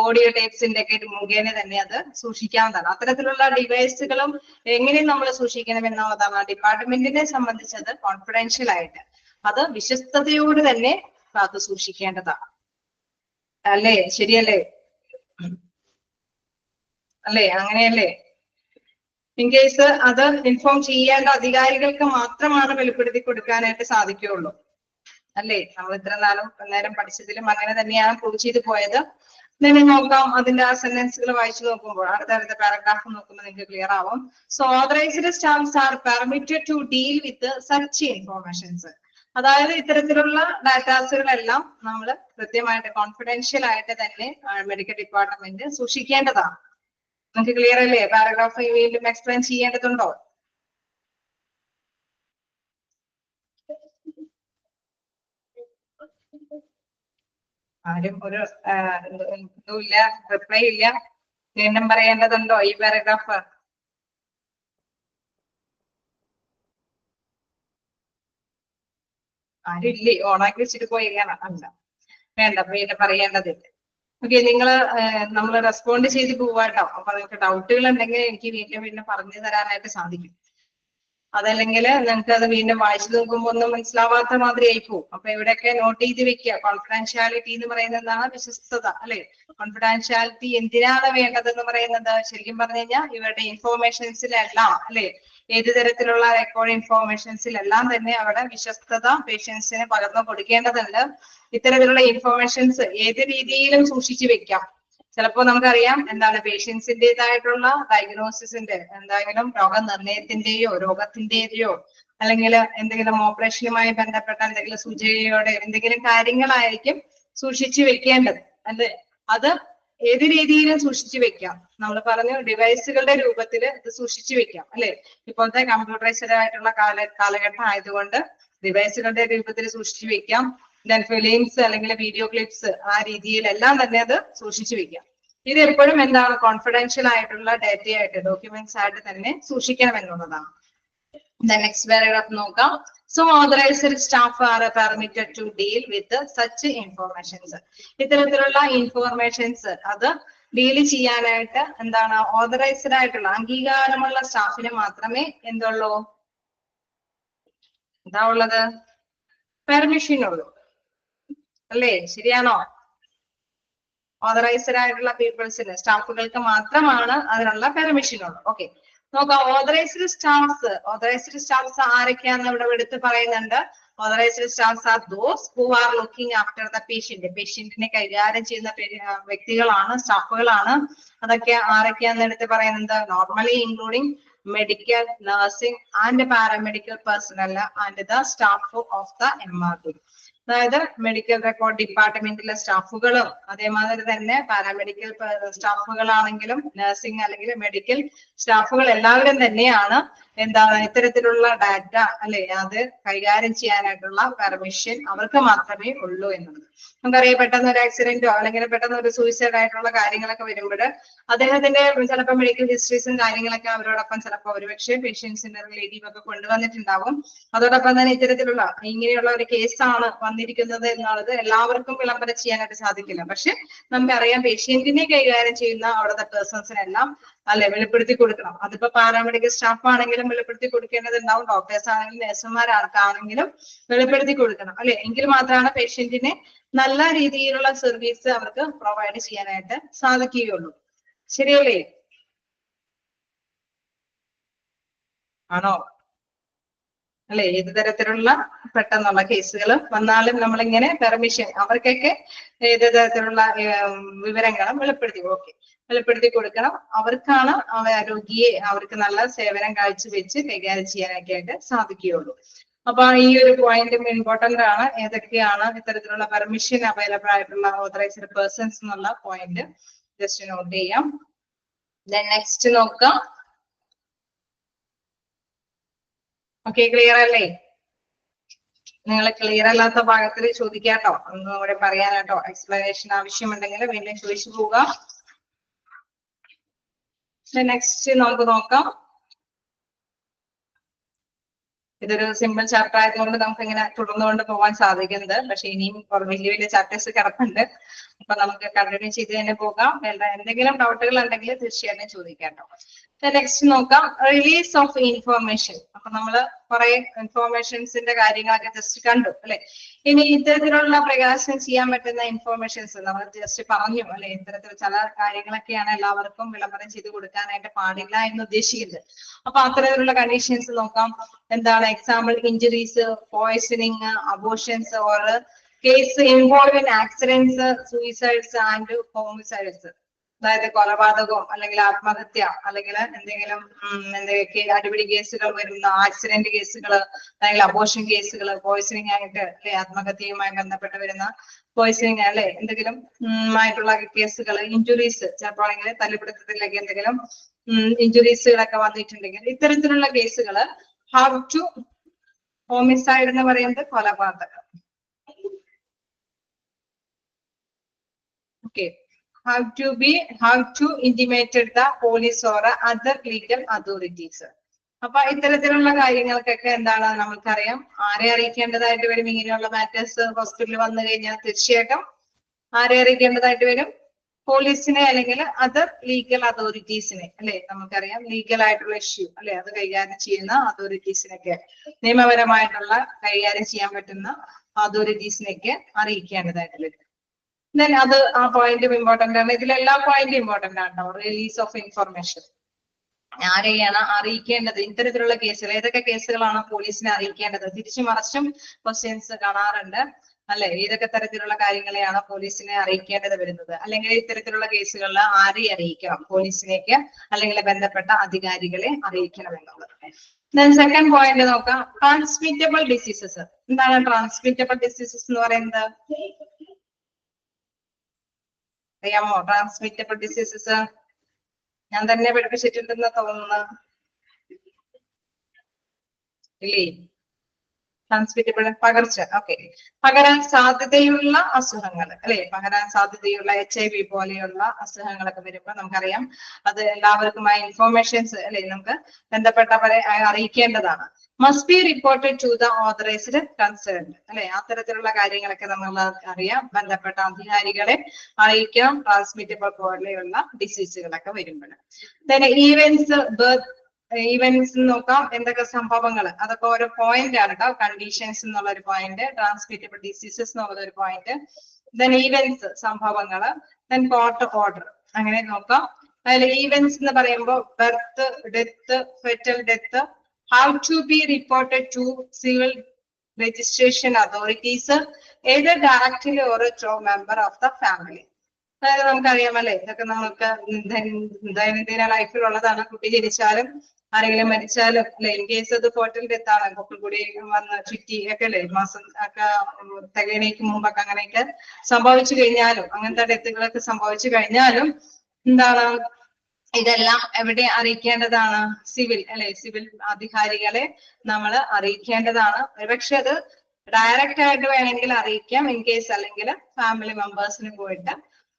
ഓഡിയോ ടേപ്സിന്റെ ഒക്കെ മുഖേന തന്നെ അത് സൂക്ഷിക്കാവുന്നതാണ്. അത്തരത്തിലുള്ള ഡിവൈസുകളും എങ്ങനെയും നമ്മൾ സൂക്ഷിക്കണം എന്നുള്ളതാണ് ഡിപ്പാർട്ട്മെന്റിനെ സംബന്ധിച്ചത് കോൺഫിഡൻഷ്യൽ ആയിട്ട് അത് വിശ്വസ്തയോട് തന്നെ കാത്തു സൂക്ഷിക്കേണ്ടതാണ്. അല്ലേ? ശരിയല്ലേ? അല്ലേ? അങ്ങനെയല്ലേ? ഇൻ കേസ് അത് ഇൻഫോം ചെയ്യേണ്ട അധികാരികൾക്ക് മാത്രമാണ് വെളിപ്പെടുത്തി കൊടുക്കാനായിട്ട് സാധിക്കുകയുള്ളൂ. അല്ലേ? നമ്മൾ ഇത്ര നേരം പഠിച്ചതിലും അങ്ങനെ തന്നെയാണ് പ്രൂവ് ചെയ്ത് പോയത്. then നോക്കാം അതിന്റെ ആ സെന്റൻസുകൾ വായിച്ചു നോക്കുമ്പോൾ അടുത്ത പാരഗ്രാഫ് നോക്കുമ്പോൾ നിങ്ങൾക്ക് ക്ലിയർ ആവും. So authorized staffs are permitted to deal with such informations. അതായത് ഇത്തരത്തിലുള്ള ഡാറ്റാസുകളെല്ലാം നമ്മൾ കൃത്യമായിട്ട് കോൺഫിഡൻഷ്യൽ ആയിട്ട് തന്നെ മെഡിക്കൽ ഡിപ്പാർട്ട്മെന്റ് സൂക്ഷിക്കേണ്ടതാണ്. നിങ്ങൾക്ക് ക്ലിയർ അല്ലേ? പാരഗ്രാഫ് വീണ്ടും എക്സ്പ്ലെയിൻ ചെയ്യേണ്ടതുണ്ടോ? ആരും ഒരു ഇതുമില്ല, റിപ്ലൈ ഇല്ല. വീണ്ടും പറയേണ്ടതുണ്ടോ ഈ പാരഗ്രാഫ്? ആരും ഇല്ലേ? ഓണാക്കി വെച്ചിട്ട് പോയിരിക്കണം. അല്ല, വേണ്ട, വീണ്ടും പറയേണ്ടതില്ല. ഓക്കെ, നമ്മൾ റെസ്പോണ്ട് ചെയ്ത് പോവാട്ടോ. അപ്പൊ നിങ്ങൾക്ക് ഡൗട്ടുകൾ ഉണ്ടെങ്കിൽ എനിക്ക് വീണ്ടും പറഞ്ഞു തരാനായിട്ട് സാധിക്കും. അതല്ലെങ്കിൽ നിങ്ങൾക്ക് അത് വീണ്ടും വായിച്ചു നോക്കുമ്പോൾ ഒന്നും മനസ്സിലാവാത്ത മാതിരി ആയി പോകും. അപ്പൊ ഇവിടെയൊക്കെ നോട്ട് ചെയ്ത് വെക്കുക. കോൺഫിഡൻഷ്യാലിറ്റി എന്ന് പറയുന്നത് എന്താണ്? വിശ്വസ്തത, അല്ലെ? കോൺഫിഡൻഷ്യാലിറ്റി എന്തിനാണ് വേണ്ടതെന്ന് പറയുന്നത് ശരിക്കും പറഞ്ഞു കഴിഞ്ഞാൽ ഇവരുടെ ഇൻഫോർമേഷൻസിലെല്ലാം, അല്ലെ, ഏത് തരത്തിലുള്ള റെക്കോർഡ് ഇൻഫോർമേഷൻസിലെല്ലാം തന്നെ അവിടെ വിശ്വസ്തത പേഷ്യൻസിന് പകർന്നു കൊടുക്കേണ്ടതുണ്ട്. ഇത്തരത്തിലുള്ള ഇൻഫോർമേഷൻസ് ഏത് രീതിയിലും സൂക്ഷിച്ചു വെക്കാം. ചിലപ്പോൾ നമുക്കറിയാം എന്താണ് പേഷ്യൻസിൻ്റെതായിട്ടുള്ള ഡയഗ്നോസിസിന്റെ എന്തെങ്കിലും രോഗനിർണയത്തിന്റെയോ രോഗത്തിന്റെയോ അല്ലെങ്കിൽ എന്തെങ്കിലും ഓപ്പറേഷനുമായി ബന്ധപ്പെട്ട എന്തെങ്കിലും സൂചനയോടെ എന്തെങ്കിലും കാര്യങ്ങളായിരിക്കും സൂക്ഷിച്ചു വെക്കേണ്ടത്, അല്ലെ? അത് ഏത് രീതിയിലും സൂക്ഷിച്ചു വെക്കാം. നമ്മൾ പറഞ്ഞു ഡിവൈസുകളുടെ രൂപത്തിൽ ഇത് സൂക്ഷിച്ചു വെക്കാം, അല്ലെ? ഇപ്പോഴത്തെ കമ്പ്യൂട്ടറൈസ്ഡ് ആയിട്ടുള്ള കാലഘട്ടം ആയതുകൊണ്ട് ഡിവൈസുകളുടെ രൂപത്തിൽ സൂക്ഷിച്ചു വെക്കാം. ദെൻ ഫിലിംസ് അല്ലെങ്കിൽ വീഡിയോ ക്ലിപ്സ് ആ രീതിയിലെല്ലാം തന്നെ അത് സൂക്ഷിച്ചു വെക്കാം. ഇത് എപ്പോഴും എന്താണ്? കോൺഫിഡൻഷ്യൽ ആയിട്ടുള്ള ഡേറ്റയായിട്ട് ഡോക്യുമെന്റ്സ് ആയിട്ട് തന്നെ സൂക്ഷിക്കണം എന്നുള്ളതാണ്. നെക്സ്റ്റ് പാരഗ്രാഫ് നോക്കാം. So authorized staff are permitted to deal with such informations. ഇത്തരത്തിലുള്ള ഇൻഫോർമേഷൻസ് അത് ഡീൽ ചെയ്യാനായിട്ട് എന്താണ്? ഓതറൈസ്ഡ് ആയിട്ടുള്ള അംഗീകാരമുള്ള സ്റ്റാഫിന് മാത്രമേ എന്തുള്ളൂ? എന്താ ഉള്ളത്? പെർമിഷൻ ഉള്ളൂ, അല്ലേ? ശരിയാണോ? ഓതറൈസ്ഡ് ആയിട്ടുള്ള പീപ്പിൾസിന്, സ്റ്റാഫുകൾക്ക് മാത്രമാണ് അതിനുള്ള പെർമിഷൻ ഉള്ളൂ. ഓക്കെ, നോക്കാം. ഓതറൈസ്ഡ് സ്റ്റാഫ്സ് ആരൊക്കെയാണെന്ന് ഇവിടെ എടുത്ത് പറയുന്നുണ്ട്. Authorised staffs are those who are looking after the patient. പേഷ്യന്റിനെ കൈകാര്യം ചെയ്യുന്ന വ്യക്തികളാണ്, സ്റ്റാഫുകളാണ്. അതൊക്കെ ആരൊക്കെയാണെന്ന് എടുത്ത് പറയുന്നുണ്ട്. Normally including medical, nursing and paramedical personnel and the staff of the MRD. അതായത് മെഡിക്കൽ റെക്കോർഡ് ഡിപ്പാർട്ട്മെന്റിലെ സ്റ്റാഫുകളും അതേമാതിരി തന്നെ പാരാമെഡിക്കൽ സ്റ്റാഫുകളാണെങ്കിലും നഴ്സിംഗ് അല്ലെങ്കിൽ മെഡിക്കൽ സ്റ്റാഫുകൾ എല്ലാവരും തന്നെയാണ് എന്താണ് ഇത്തരത്തിലുള്ള ഡാറ്റ, അല്ലെ, അത് കൈകാര്യം ചെയ്യാനായിട്ടുള്ള പെർമിഷൻ അവർക്ക് മാത്രമേ ഉള്ളൂ എന്നുള്ളത്. നമുക്കറിയാം, പെട്ടെന്ന് ഒരു ആക്സിഡന്റോ അല്ലെങ്കിൽ പെട്ടെന്ന് ഒരു സൂയിസൈഡ് ആയിട്ടുള്ള കാര്യങ്ങളൊക്കെ വരുമ്പോൾ അദ്ദേഹത്തിന്റെ ചിലപ്പോൾ മെഡിക്കൽ ഹിസ്റ്ററീസും കാര്യങ്ങളൊക്കെ അവരോടൊപ്പം ചിലപ്പോൾ ഒരുപക്ഷെ പേഷ്യൻസിന്റെ റിലേറ്റീവ് ഒക്കെ കൊണ്ടുവന്നിട്ടുണ്ടാവും. അതോടൊപ്പം തന്നെ ഇത്തരത്തിലുള്ള ഇങ്ങനെയുള്ള ഒരു കേസാണ് വന്നിരിക്കുന്നത് എന്നുള്ളത് എല്ലാവർക്കും വിളംബരം ചെയ്യാനായിട്ട് സാധിക്കില്ല. പക്ഷെ നമുക്കറിയാം പേഷ്യന്റിനെ കൈകാര്യം ചെയ്യുന്ന അവിടുത്തെ പേഴ്സൺസിനെല്ലാം, അല്ലെ, വെളിപ്പെടുത്തി കൊടുക്കണം. അതിപ്പോ പാരാമെഡിക്കൽ സ്റ്റാഫ് ആണെങ്കിലും വെളിപ്പെടുത്തി കൊടുക്കേണ്ടതുണ്ടാവും, ഡോക്ടേഴ്സ് ആണെങ്കിലും നഴ്സുമാർക്കാണെങ്കിലും വെളിപ്പെടുത്തി കൊടുക്കണം, അല്ലെ? എങ്കിൽ മാത്രമാണ് പേഷ്യന്റിനെ നല്ല രീതിയിലുള്ള സർവീസ് അവർക്ക് പ്രൊവൈഡ് ചെയ്യാനായിട്ട് സാധിക്കുകയുള്ളൂ. ശരിയല്ലേ? ആണോ? അല്ലെ? ഏത് തരത്തിലുള്ള പെട്ടെന്നുള്ള കേസുകൾ വന്നാലും നമ്മളിങ്ങനെ പെർമിഷൻ അവർക്കൊക്കെ ഏത് തരത്തിലുള്ള വിവരങ്ങളും വെളിപ്പെടുത്തി കൊടുക്കണം. അവർക്കാണ് രോഗിയെ അവർക്ക് നല്ല സേവനം കാഴ്ചവെച്ച് കൈകാര്യം ചെയ്യാനൊക്കെ ആയിട്ട് സാധിക്കുകയുള്ളൂ. അപ്പൊ ഈ ഒരു പോയിന്റും ഇമ്പോർട്ടന്റ് ആണ്. ഏതൊക്കെയാണ് ഇത്തരത്തിലുള്ള പെർമിഷൻ അവൈലബിൾ ആയിട്ടുള്ള ഓതറൈസ്ഡ് പേഴ്സൺസ് എന്നുള്ള പോയിന്റ് ജസ്റ്റ് നോട്ട് ചെയ്യാം. നെക്സ്റ്റ് നോക്കാം. ഓക്കെ, ക്ലിയർ അല്ലേ? നിങ്ങൾ ക്ലിയർ അല്ലാത്ത ഭാഗത്തിൽ ചോദിക്കാട്ടോ, ഒന്നും കൂടെ പറയാനാട്ടോ. എക്സ്പ്ലനേഷൻ ആവശ്യമുണ്ടെങ്കിൽ വീണ്ടും ചോദിച്ചു പോവുക. നെക്സ്റ്റ് നമുക്ക് നോക്കാം. ഇതൊരു സിമ്പിൾ ചാപ്റ്റർ ആയതുകൊണ്ട് നമുക്ക് ഇങ്ങനെ തുടർന്നുകൊണ്ട് പോകാൻ സാധിക്കുന്നത്. പക്ഷെ ഇനിയും വലിയ വലിയ ചാപ്റ്റേഴ്സ് കിടപ്പുണ്ട്. അപ്പൊ നമുക്ക് കണ്ടിന്യൂ ചെയ്ത് തന്നെ പോകാം. എന്തെങ്കിലും ഡൗട്ടുകൾ ഉണ്ടെങ്കിൽ തീർച്ചയായിട്ടും ചോദിക്കാം കേട്ടോ. നെക്സ്റ്റ് നോക്കാം, റിലീസ് ഓഫ് ഇൻഫോർമേഷൻ. അപ്പൊ നമ്മള് കുറെ ഇൻഫോർമേഷൻസിന്റെ കാര്യങ്ങളൊക്കെ ജസ്റ്റ് കണ്ടു അല്ലെ. ഇനി ഇത്തരത്തിലുള്ള പ്രകാശനം ചെയ്യാൻ പറ്റുന്ന ഇൻഫോർമേഷൻസ് നമ്മൾ ജസ്റ്റ് പറഞ്ഞു അല്ലെ. ഇത്തരത്തിൽ ചില കാര്യങ്ങളൊക്കെയാണ് എല്ലാവർക്കും വിളംബരം ചെയ്ത് കൊടുക്കാനായിട്ട് പാടില്ല എന്ന് ഉദ്ദേശിക്കുന്നത്. അപ്പൊ അത്തരത്തിലുള്ള കണ്ടീഷൻസ് നോക്കാം. എന്താണ്? Example injuries, poisoning, abortions or case involve in accidents, suicides and homicides. അതായത് കൊലപാതകവും അല്ലെങ്കിൽ ആത്മഹത്യ അല്ലെങ്കിൽ എന്തെങ്കിലും അടിപിടി കേസുകൾ വരുന്ന ആക്സിഡന്റ് കേസുകൾ അല്ലെങ്കിൽ അബോർഷൻ കേസുകൾ, പോയ്സണിങ് ആയിട്ട് അല്ലെ, ആത്മഹത്യയുമായി ബന്ധപ്പെട്ട് വരുന്ന പോയ്സണിങ് അല്ലെ, എന്തെങ്കിലും ആയിട്ടുള്ള കേസുകൾ, ഇഞ്ചുറീസ്, ചിലപ്പോൾ തല്ലിപ്പിടുത്തത്തിലേക്ക് എന്തെങ്കിലും ഇഞ്ചുറീസുകളൊക്കെ വന്നിട്ടുണ്ടെങ്കിൽ ഇത്തരത്തിലുള്ള കേസുകൾ ഹാവ് ടു, ഹോമിസൈഡ് എന്ന് പറയുന്നത് കൊലപാതകം. Okay, have to intimated the police or other legal authorities. അപ്പൊ ഇത്തരത്തിലുള്ള കാര്യങ്ങൾക്കൊക്കെ എന്താണ് നമുക്കറിയാം, ആരെ അറിയിക്കേണ്ടതായിട്ട് വരും? ഇങ്ങനെയുള്ള മാറ്റേഴ്സ് ഹോസ്പിറ്റലിൽ വന്നു കഴിഞ്ഞാൽ തീർച്ചയായിട്ടും ആരെ അറിയിക്കേണ്ടതായിട്ട് വരും? പോലീസിനെ അല്ലെങ്കിൽ അതർ ലീഗൽ അതോറിറ്റീസിനെ അല്ലെ. നമുക്കറിയാം ലീഗൽ ആയിട്ടുള്ള ഇഷ്യൂ അല്ലെ, അത് കൈകാര്യം ചെയ്യുന്ന അതോറിറ്റീസിനൊക്കെ, നിയമപരമായിട്ടുള്ള കൈകാര്യം ചെയ്യാൻ പറ്റുന്ന അതോറിറ്റീസിനൊക്കെ അറിയിക്കേണ്ടതായിട്ട് വരും. Then അത് ആ പോയിന്റും ഇമ്പോർട്ടന്റ് ആണ്. ഇതിലെല്ലാ പോയിന്റും ഇമ്പോർട്ടന്റ് ആണ്. റിലീസ് ഓഫ് ഇൻഫർമേഷൻ ആരെയാണ് അറിയിക്കേണ്ടത്? ഇത്തരത്തിലുള്ള കേസുകൾ, ഏതൊക്കെ കേസുകളാണ് പോലീസിനെ അറിയിക്കേണ്ടത്? തിരിച്ചു മറിച്ചും ക്വസ്റ്റ്യൻസ് കാണാറുണ്ട് അല്ലെ. ഏതൊക്കെ തരത്തിലുള്ള കാര്യങ്ങളെയാണ് പോലീസിനെ അറിയിക്കേണ്ടത് വരുന്നത്? അല്ലെങ്കിൽ ഇത്തരത്തിലുള്ള കേസുകളിൽ ആരെ അറിയിക്കണം? പോലീസിനേക്ക് അല്ലെങ്കിൽ ബന്ധപ്പെട്ട അധികാരികളെ അറിയിക്കണം എന്നുള്ളത്. Then സെക്കൻഡ് പോയിന്റ് നോക്കാം, ട്രാൻസ്മിറ്റബിൾ ഡിസീസസ്. എന്താണ് ട്രാൻസ്മിറ്റബിൾ ഡിസീസസ് എന്ന് പറയുന്നത്? അറിയാമോ? ട്രാൻസ്മിറ്റബിൾ ഡിസീസസ് ഞാൻ തന്നെ പഠിപ്പിച്ചിട്ടുണ്ടെന്ന് തോന്നുന്നു ഇല്ലേ? ട്രാൻസ്മിറ്റബിൾ പകർച്ച. ഓക്കെ, പകരാൻ സാധ്യതയുള്ള അസുഖങ്ങൾ അല്ലെ, പകരാൻ സാധ്യതയുള്ള HIV പോലെയുള്ള അസുഖങ്ങളൊക്കെ വരുമ്പോൾ നമുക്കറിയാം അത് എല്ലാവർക്കുമായി ഇൻഫോർമേഷൻസ് അല്ലെ നമുക്ക് ബന്ധപ്പെട്ടവരെ അറിയിക്കേണ്ടതാണ്. Must be reported to the authorised concerned അല്ലെ. അത്തരത്തിലുള്ള കാര്യങ്ങളൊക്കെ നമ്മൾ അറിയാം, ബന്ധപ്പെട്ട അധികാരികളെ അറിയിക്കാം ട്രാൻസ്മിറ്റബിൾ പോലെയുള്ള ഡിസീസുകളൊക്കെ വരുമ്പോൾ. ഈവൻസ്, ബർത്ത് ഈവൻസ് നോക്കാം, എന്തൊക്കെ സംഭവങ്ങൾ, അതൊക്കെ ഓരോ പോയിന്റ് ആണ് കേട്ടോ. കണ്ടീഷൻസ് എന്നുള്ള ഒരു പോയിന്റ്, ട്രാൻസ്മിറ്റബിൾ ഡിസീസസ് എന്നുള്ള ഒരു പോയിന്റ്, ദെൻ ഈവൻസ് സംഭവങ്ങള്, ദെൻ കോർട്ട് ഓർഡർ, അങ്ങനെ നോക്കാം. അതിൽ ഈവൻസ് എന്ന് പറയുമ്പോൾ birth, death, fetal death have to be reported to civil registration authorities either directly or through member of the family. അതായത് നമുക്കറിയാമല്ലേ, ഇതൊക്കെ നമുക്ക് ദൈനംദിന ലൈഫിലുള്ളതാണ്. കുട്ടി ജനിച്ചാലും ആരെങ്കിലും മരിച്ചാലും അല്ലെ, ഇൻ കേസ് അത് ഫോർട്ടൽ ഡെത്ത് ആണ്, പൊക്കിൾ കൂടി വന്ന് ചുറ്റി ഒക്കെ അല്ലെ, മാസം ഒക്കെ തികയണേക്ക് മുമ്പൊക്കെ അങ്ങനെയൊക്കെ സംഭവിച്ചു കഴിഞ്ഞാലും, അങ്ങനത്തെ ഡെത്തുകളൊക്കെ സംഭവിച്ചു കഴിഞ്ഞാലും എന്താണ് ഇതെല്ലാം എവിടെ അറിയിക്കേണ്ടതാണ്? സിവിൽ അല്ലെ, സിവിൽ അധികാരികളെ നമ്മൾ അറിയിക്കേണ്ടതാണ്. ഒരുപക്ഷെ അത് ഡയറക്റ്റ് ആയിട്ട് വേണമെങ്കിൽ അറിയിക്കാം, ഇൻ കേസ് അല്ലെങ്കിൽ ഫാമിലി മെമ്പേഴ്സിന് പോയിട്ട്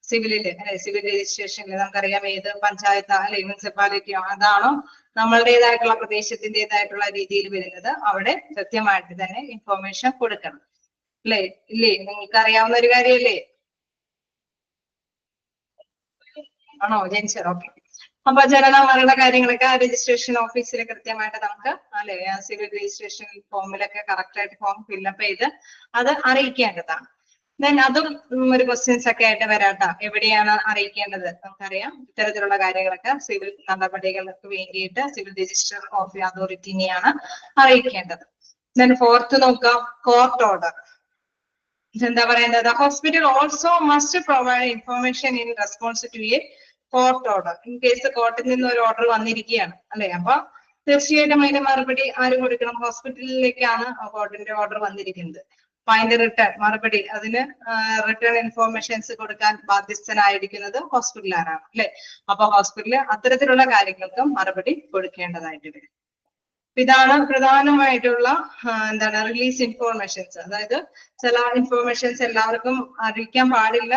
സിവിലില് അല്ലെ, സിവിൽ രജിസ്ട്രേഷനിൽ നമുക്കറിയാം ഏത് പഞ്ചായത്ത് അല്ലെ മുനിസിപ്പാലിറ്റിയോ അതാണോ നമ്മളുടേതായിട്ടുള്ള പ്രദേശത്തിൻ്റെതായിട്ടുള്ള രീതിയിൽ വരുന്നത്, അവിടെ കൃത്യമായിട്ട് തന്നെ ഇൻഫോർമേഷൻ കൊടുക്കണം അല്ലെ. ഇല്ലേ? നിങ്ങൾക്ക് അറിയാവുന്ന ഒരു കാര്യമല്ലേ? ആണോ ജനിച്ചത്? ഓക്കെ. അപ്പൊ ജനന മരണ കാര്യങ്ങളൊക്കെ രജിസ്ട്രേഷൻ ഓഫീസിൽ കൃത്യമായിട്ട് നമുക്ക് അല്ലെ, സിവിൽ രജിസ്ട്രേഷൻ ഫോമിലൊക്കെ കറക്റ്റ് ആയിട്ട് ഫോം ഫില്ലപ്പ് ചെയ്ത് അത് അറിയിക്കേണ്ടതാണ്. ദെൻ അതും ഒരു ക്വസ്റ്റ്യൻസ് ഒക്കെ ആയിട്ട് വരാട്ടോ. എവിടെയാണ് അറിയിക്കേണ്ടത്? നമുക്കറിയാം ഇത്തരത്തിലുള്ള കാര്യങ്ങളൊക്കെ സിവിൽ നടപടികൾക്ക് വേണ്ടിയിട്ട് സിവിൽ രജിസ്റ്റർ ഓഫ് അതോറിറ്റിനെയാണ് അറിയിക്കേണ്ടത്. ദെൻ ഫോർത്ത് നോക്കാം, കോർട്ട് ഓർഡർ. എന്താ പറയുന്നത്? Hospital also must provide information in response to a court order. In case കോർട്ടിൽ നിന്ന് ഒരു ഓർഡർ വന്നിരിക്കുകയാണ് അല്ലെ, അപ്പൊ തീർച്ചയായിട്ടും അതിന്റെ മറുപടി ആര് കൊടുക്കണം? ഹോസ്പിറ്റലിലേക്കാണ് കോർട്ടിന്റെ ഓർഡർ വന്നിരിക്കുന്നത്. അപ്പൊ അതിന്റെ റിട്ടേൺ മറുപടി, അതിന് റിട്ടേൺ ഇൻഫോർമേഷൻസ് കൊടുക്കാൻ ബാധ്യസ്ഥനായിരിക്കുന്നത് ഹോസ്പിറ്റലുകാരാണ് അല്ലെ. അപ്പൊ ഹോസ്പിറ്റലിൽ അത്തരത്തിലുള്ള കാര്യങ്ങൾക്കും മറുപടി കൊടുക്കേണ്ടതായിട്ട് വരും. ഇതാണ് പ്രധാനമായിട്ടുള്ള എന്താണ് റിലീസ് ഇൻഫോർമേഷൻസ്. അതായത് ചില ഇൻഫോർമേഷൻസ് എല്ലാവർക്കും അറിയിക്കാൻ പാടില്ല.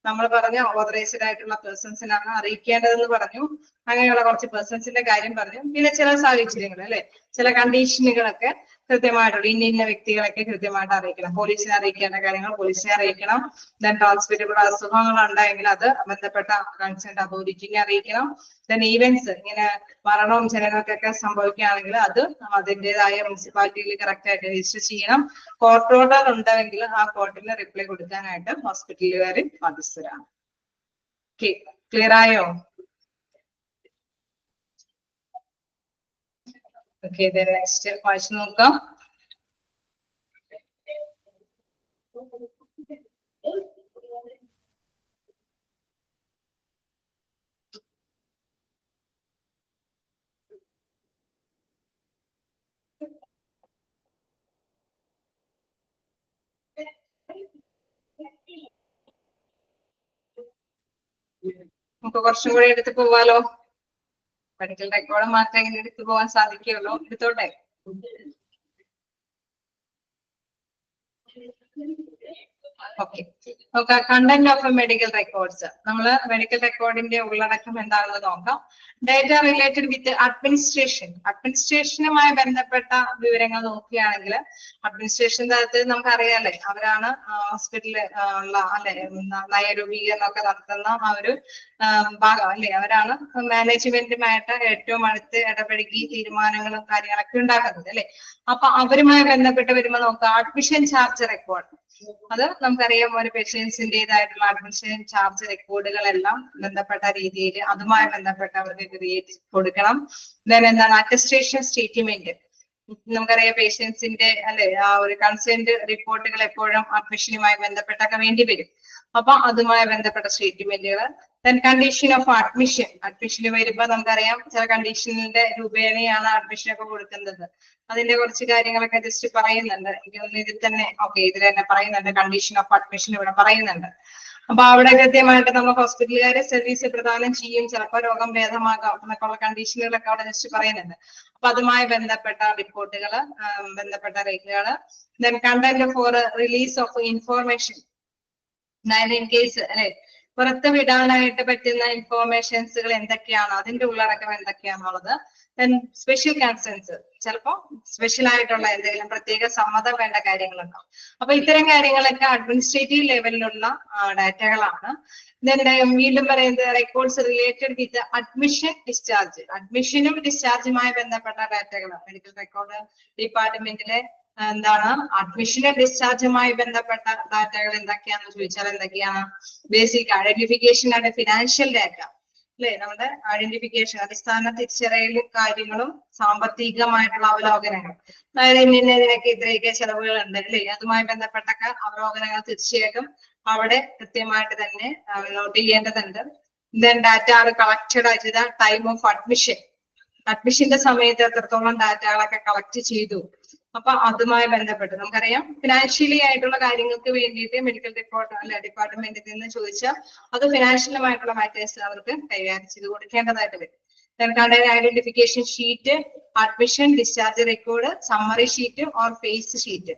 നമ്മൾ പറഞ്ഞ ഓതറൈസ്ഡ് ആയിട്ടുള്ള പേഴ്സൺസിനാണ് അറിയിക്കേണ്ടതെന്ന് പറഞ്ഞു. അങ്ങനെയുള്ള കുറച്ച് പേഴ്സൺസിന്റെ കാര്യം പറഞ്ഞു. പിന്നെ ചില സാഹചര്യങ്ങൾ അല്ലെ, ചില കണ്ടീഷനുകളൊക്കെ കൃത്യമായിട്ടുള്ള ഇന്ന വ്യക്തികളൊക്കെ കൃത്യമായിട്ട് അറിയിക്കണം. പോലീസിനെ അറിയിക്കേണ്ട കാര്യങ്ങൾ പോലീസിനെ അറിയിക്കണം. ദെൻ ട്രാൻസ്മിറ്റബിൾ അസുഖങ്ങൾ ഉണ്ടെങ്കിൽ അത് ബന്ധപ്പെട്ട കൺസേൺ അതോറിറ്റിനെ അറിയിക്കണം. ദെൻ ഈവൻസ് ഇങ്ങനെ മരണവും ജനങ്ങൾക്കൊക്കെ സംഭവിക്കുകയാണെങ്കിൽ അത് അതിൻ്റെതായ മുനിസിപ്പാലിറ്റിയിൽ കറക്റ്റ് ആയിട്ട് രജിസ്റ്റർ ചെയ്യണം. കോർട്ട് ഓർഡർ ഉണ്ടെങ്കിൽ ആ കോർട്ടിന് റിപ്ലൈ കൊടുക്കാനായിട്ട് ഹോസ്പിറ്റലുകാർ ബാധ്യസ്ഥരാണ്. ഓക്കെ, ക്ലിയർ ആയോ? ഓക്കെ, നെക്സ്റ്റ് വായിച്ചു നോക്കാം. നമുക്ക് കുറച്ചും കൂടെ എടുത്ത് പോവാലോ. മെഡിക്കൽ റെക്കോർഡ് മാത്രമേ എങ്ങനെ എടുത്തു പോകാൻ സാധിക്കുള്ളൂ. എടുത്തോട്ടെ. ഓക്കെ, നോക്കാം. Content of medical records. നമ്മള് മെഡിക്കൽ റെക്കോർഡിന്റെ ഉള്ളടക്കം എന്താണെന്ന് നോക്കാം. ഡേറ്റ റിലേറ്റഡ് വിത്ത് അഡ്മിനിസ്ട്രേഷനുമായി ബന്ധപ്പെട്ട വിവരങ്ങൾ നോക്കുകയാണെങ്കിൽ അഡ്മിനിസ്ട്രേഷന്റെ അകത്ത് നമുക്കറിയാല്ലേ, അവരാണ് ഹോസ്പിറ്റലിൽ ഉള്ള അല്ലെ നയരൂപീകരണമൊക്കെ നടത്തുന്ന ആ ഒരു ഭാഗം അല്ലെ, അവരാണ് മാനേജ്മെന്റുമായിട്ട് ഏറ്റവും അടുത്ത് ഇടപഴകി തീരുമാനങ്ങളും കാര്യങ്ങളൊക്കെ ഉണ്ടാക്കുന്നത് അല്ലെ. അപ്പൊ അവരുമായി ബന്ധപ്പെട്ട് വരുമ്പോൾ നോക്കാം, അഡ്മിഷൻ ചാർജ് റെക്കോർഡ്. അത് നമുക്കറിയാം, ഒരു പേഷ്യൻസിൻ്റെതായിട്ടുള്ള അഡ്മിഷൻ ചാർജ് റെക്കോർഡുകളെല്ലാം ബന്ധപ്പെട്ട രീതിയിൽ അതുമായി ബന്ധപ്പെട്ട് അവർക്ക് ക്രിയേറ്റ് കൊടുക്കണം. ദെൻ എന്താണ് അറ്റസ്റ്റേഷൻ സ്റ്റേറ്റ്മെന്റ്. നമുക്കറിയാം പേഷ്യൻസിന്റെ അല്ലെ ആ ഒരു കൺസെന്റ് റിപ്പോർട്ടുകൾ എപ്പോഴും അഡ്മിഷനുമായി ബന്ധപ്പെട്ടൊക്കെ വേണ്ടി വരും. അപ്പൊ അതുമായി ബന്ധപ്പെട്ട സ്റ്റേറ്റ്മെന്റുകൾ. ദെൻ കണ്ടീഷൻ ഓഫ് അഡ്മിഷന് വരുമ്പോ നമുക്കറിയാം ചില കണ്ടീഷനിന്റെ രൂപേണയാണ് അഡ്മിഷനൊക്കെ കൊടുക്കുന്നത്. അതിന്റെ കുറച്ച് കാര്യങ്ങളൊക്കെ ജസ്റ്റ് പറയുന്നുണ്ട്. ഇതിൽ തന്നെ ഓക്കെ, ഇതിൽ തന്നെ പറയുന്നുണ്ട്. കണ്ടീഷൻ ഓഫ് അഡ്മിഷൻ ഇവിടെ പറയുന്നുണ്ട്. അപ്പൊ അവിടെ കൃത്യമായിട്ട് നമ്മൾ ഹോസ്പിറ്റലുകാരെ സർവീസ് പ്രദാനം ചെയ്യും, ചിലപ്പോൾ രോഗം ഭേദമാകാം എന്നൊക്കെ ഉള്ള കണ്ടീഷനുകളൊക്കെ അവിടെ ജസ്റ്റ് പറയുന്നുണ്ട്. അപ്പൊ അതുമായി ബന്ധപ്പെട്ട റിപ്പോർട്ടുകൾ, ബന്ധപ്പെട്ട രേഖകള്. Then content for release of information. In case അല്ലെ പുറത്ത് വിടാനായിട്ട് പറ്റുന്ന ഇൻഫോർമേഷൻസുകൾ എന്തൊക്കെയാണ്, അതിന്റെ ഉള്ളടക്കം എന്തൊക്കെയാണുള്ളത്. ദെൻ സ്പെഷ്യൽ കൺസേൺസ്, ചിലപ്പോ സ്പെഷ്യൽ ആയിട്ടുള്ള എന്തെങ്കിലും പ്രത്യേക സമ്മതം വേണ്ട കാര്യങ്ങളുണ്ടാവും. അപ്പൊ ഇത്തരം കാര്യങ്ങളൊക്കെ അഡ്മിനിസ്ട്രേറ്റീവ് ലെവലിലുള്ള ഡാറ്റകളാണ്. ദെൻ വീണ്ടും പറയുന്നത് records related with admission discharge. അഡ്മിഷനും ഡിസ്ചാർജുമായി ബന്ധപ്പെട്ട ഡാറ്റകൾ മെഡിക്കൽ റെക്കോർഡ് ഡിപ്പാർട്ട്മെന്റിലെ എന്താണ് അഡ്മിഷനും ഡിസ്ചാർജുമായി ബന്ധപ്പെട്ട ഡാറ്റകൾ എന്തൊക്കെയാണെന്ന് ചോദിച്ചാൽ എന്തൊക്കെയാണ്? Basic identification and financial data അല്ലെ, നമ്മുടെ ഐഡന്റിഫിക്കേഷൻ അടിസ്ഥാന തിരിച്ചറിയലും കാര്യങ്ങളും സാമ്പത്തികമായിട്ടുള്ള അവലോകനങ്ങൾ. അതായത് ഇതിനൊക്കെ ഇത്രയൊക്കെ ചെലവുകൾ ഉണ്ട് അല്ലെ, അതുമായി ബന്ധപ്പെട്ടൊക്കെ അവലോകനങ്ങൾ തീർച്ചയായിട്ടും അവിടെ കൃത്യമായിട്ട് തന്നെ നോട്ട് ചെയ്യേണ്ടതുണ്ട്. Then data are collected at the time of admission. അഡ്മിഷന്റെ സമയത്ത് എത്രത്തോളം ഡാറ്റകളൊക്കെ കളക്ട് ചെയ്തു. അപ്പൊ അതുമായി ബന്ധപ്പെട്ട് നമുക്കറിയാം ഫിനാൻഷ്യലി ആയിട്ടുള്ള കാര്യങ്ങൾക്ക് വേണ്ടിയിട്ട് മെഡിക്കൽ റിപ്പോർട്ട് അല്ലെ ഡിപ്പാർട്ട്മെന്റിൽ നിന്ന് ചോദിച്ചാൽ അത് ഫിനാൻഷ്യലുമായിട്ടുള്ള മാറ്റേഴ്സ് അവർക്ക് കൈകാര്യം ചെയ്ത് കൊടുക്കേണ്ടതായിട്ട് വരും. Identification sheet, admission discharge record, summary sheet or face sheet.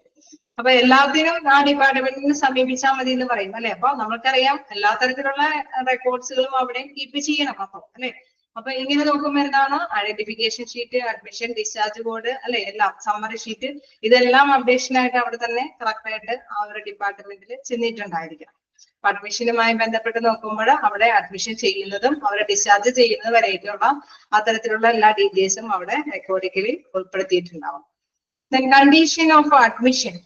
അപ്പൊ എല്ലാത്തിനും ആ ഡിപ്പാർട്ട്മെന്റിന് സമീപിച്ചാൽ മതി എന്ന് പറയും അല്ലെ. അപ്പൊ നമുക്കറിയാം എല്ലാ തരത്തിലുള്ള റെക്കോർഡ്സുകളും അവിടെ കീപ്പ് ചെയ്യണം. അപ്പൊ അല്ലെ, അപ്പൊ ഇങ്ങനെ നോക്കുമ്പോൾ എന്താണ് identification sheet, admission discharge code അല്ലെ, എല്ലാം സമ്മറി ഷീറ്റ്, ഇതെല്ലാം അപ്ഡേഷൻ ആയിട്ട് അവിടെ തന്നെ കറക്റ്റ് ആയിട്ട് ആ ഒരു ഡിപ്പാർട്ട്മെന്റിൽ ചെന്നിട്ടുണ്ടായിരിക്കണം. അഡ്മിഷനുമായി ബന്ധപ്പെട്ട് നോക്കുമ്പോൾ അവിടെ അഡ്മിഷൻ ചെയ്യുന്നതും അവരെ ഡിസ്ചാർജ് ചെയ്യുന്നത് വരെയൊക്കെയുള്ള അത്തരത്തിലുള്ള എല്ലാ ഡീറ്റെയിൽസും അവിടെ റെക്കോർഡിക്കലി ഉൾപ്പെടുത്തിയിട്ടുണ്ടാവും. Condition of admission.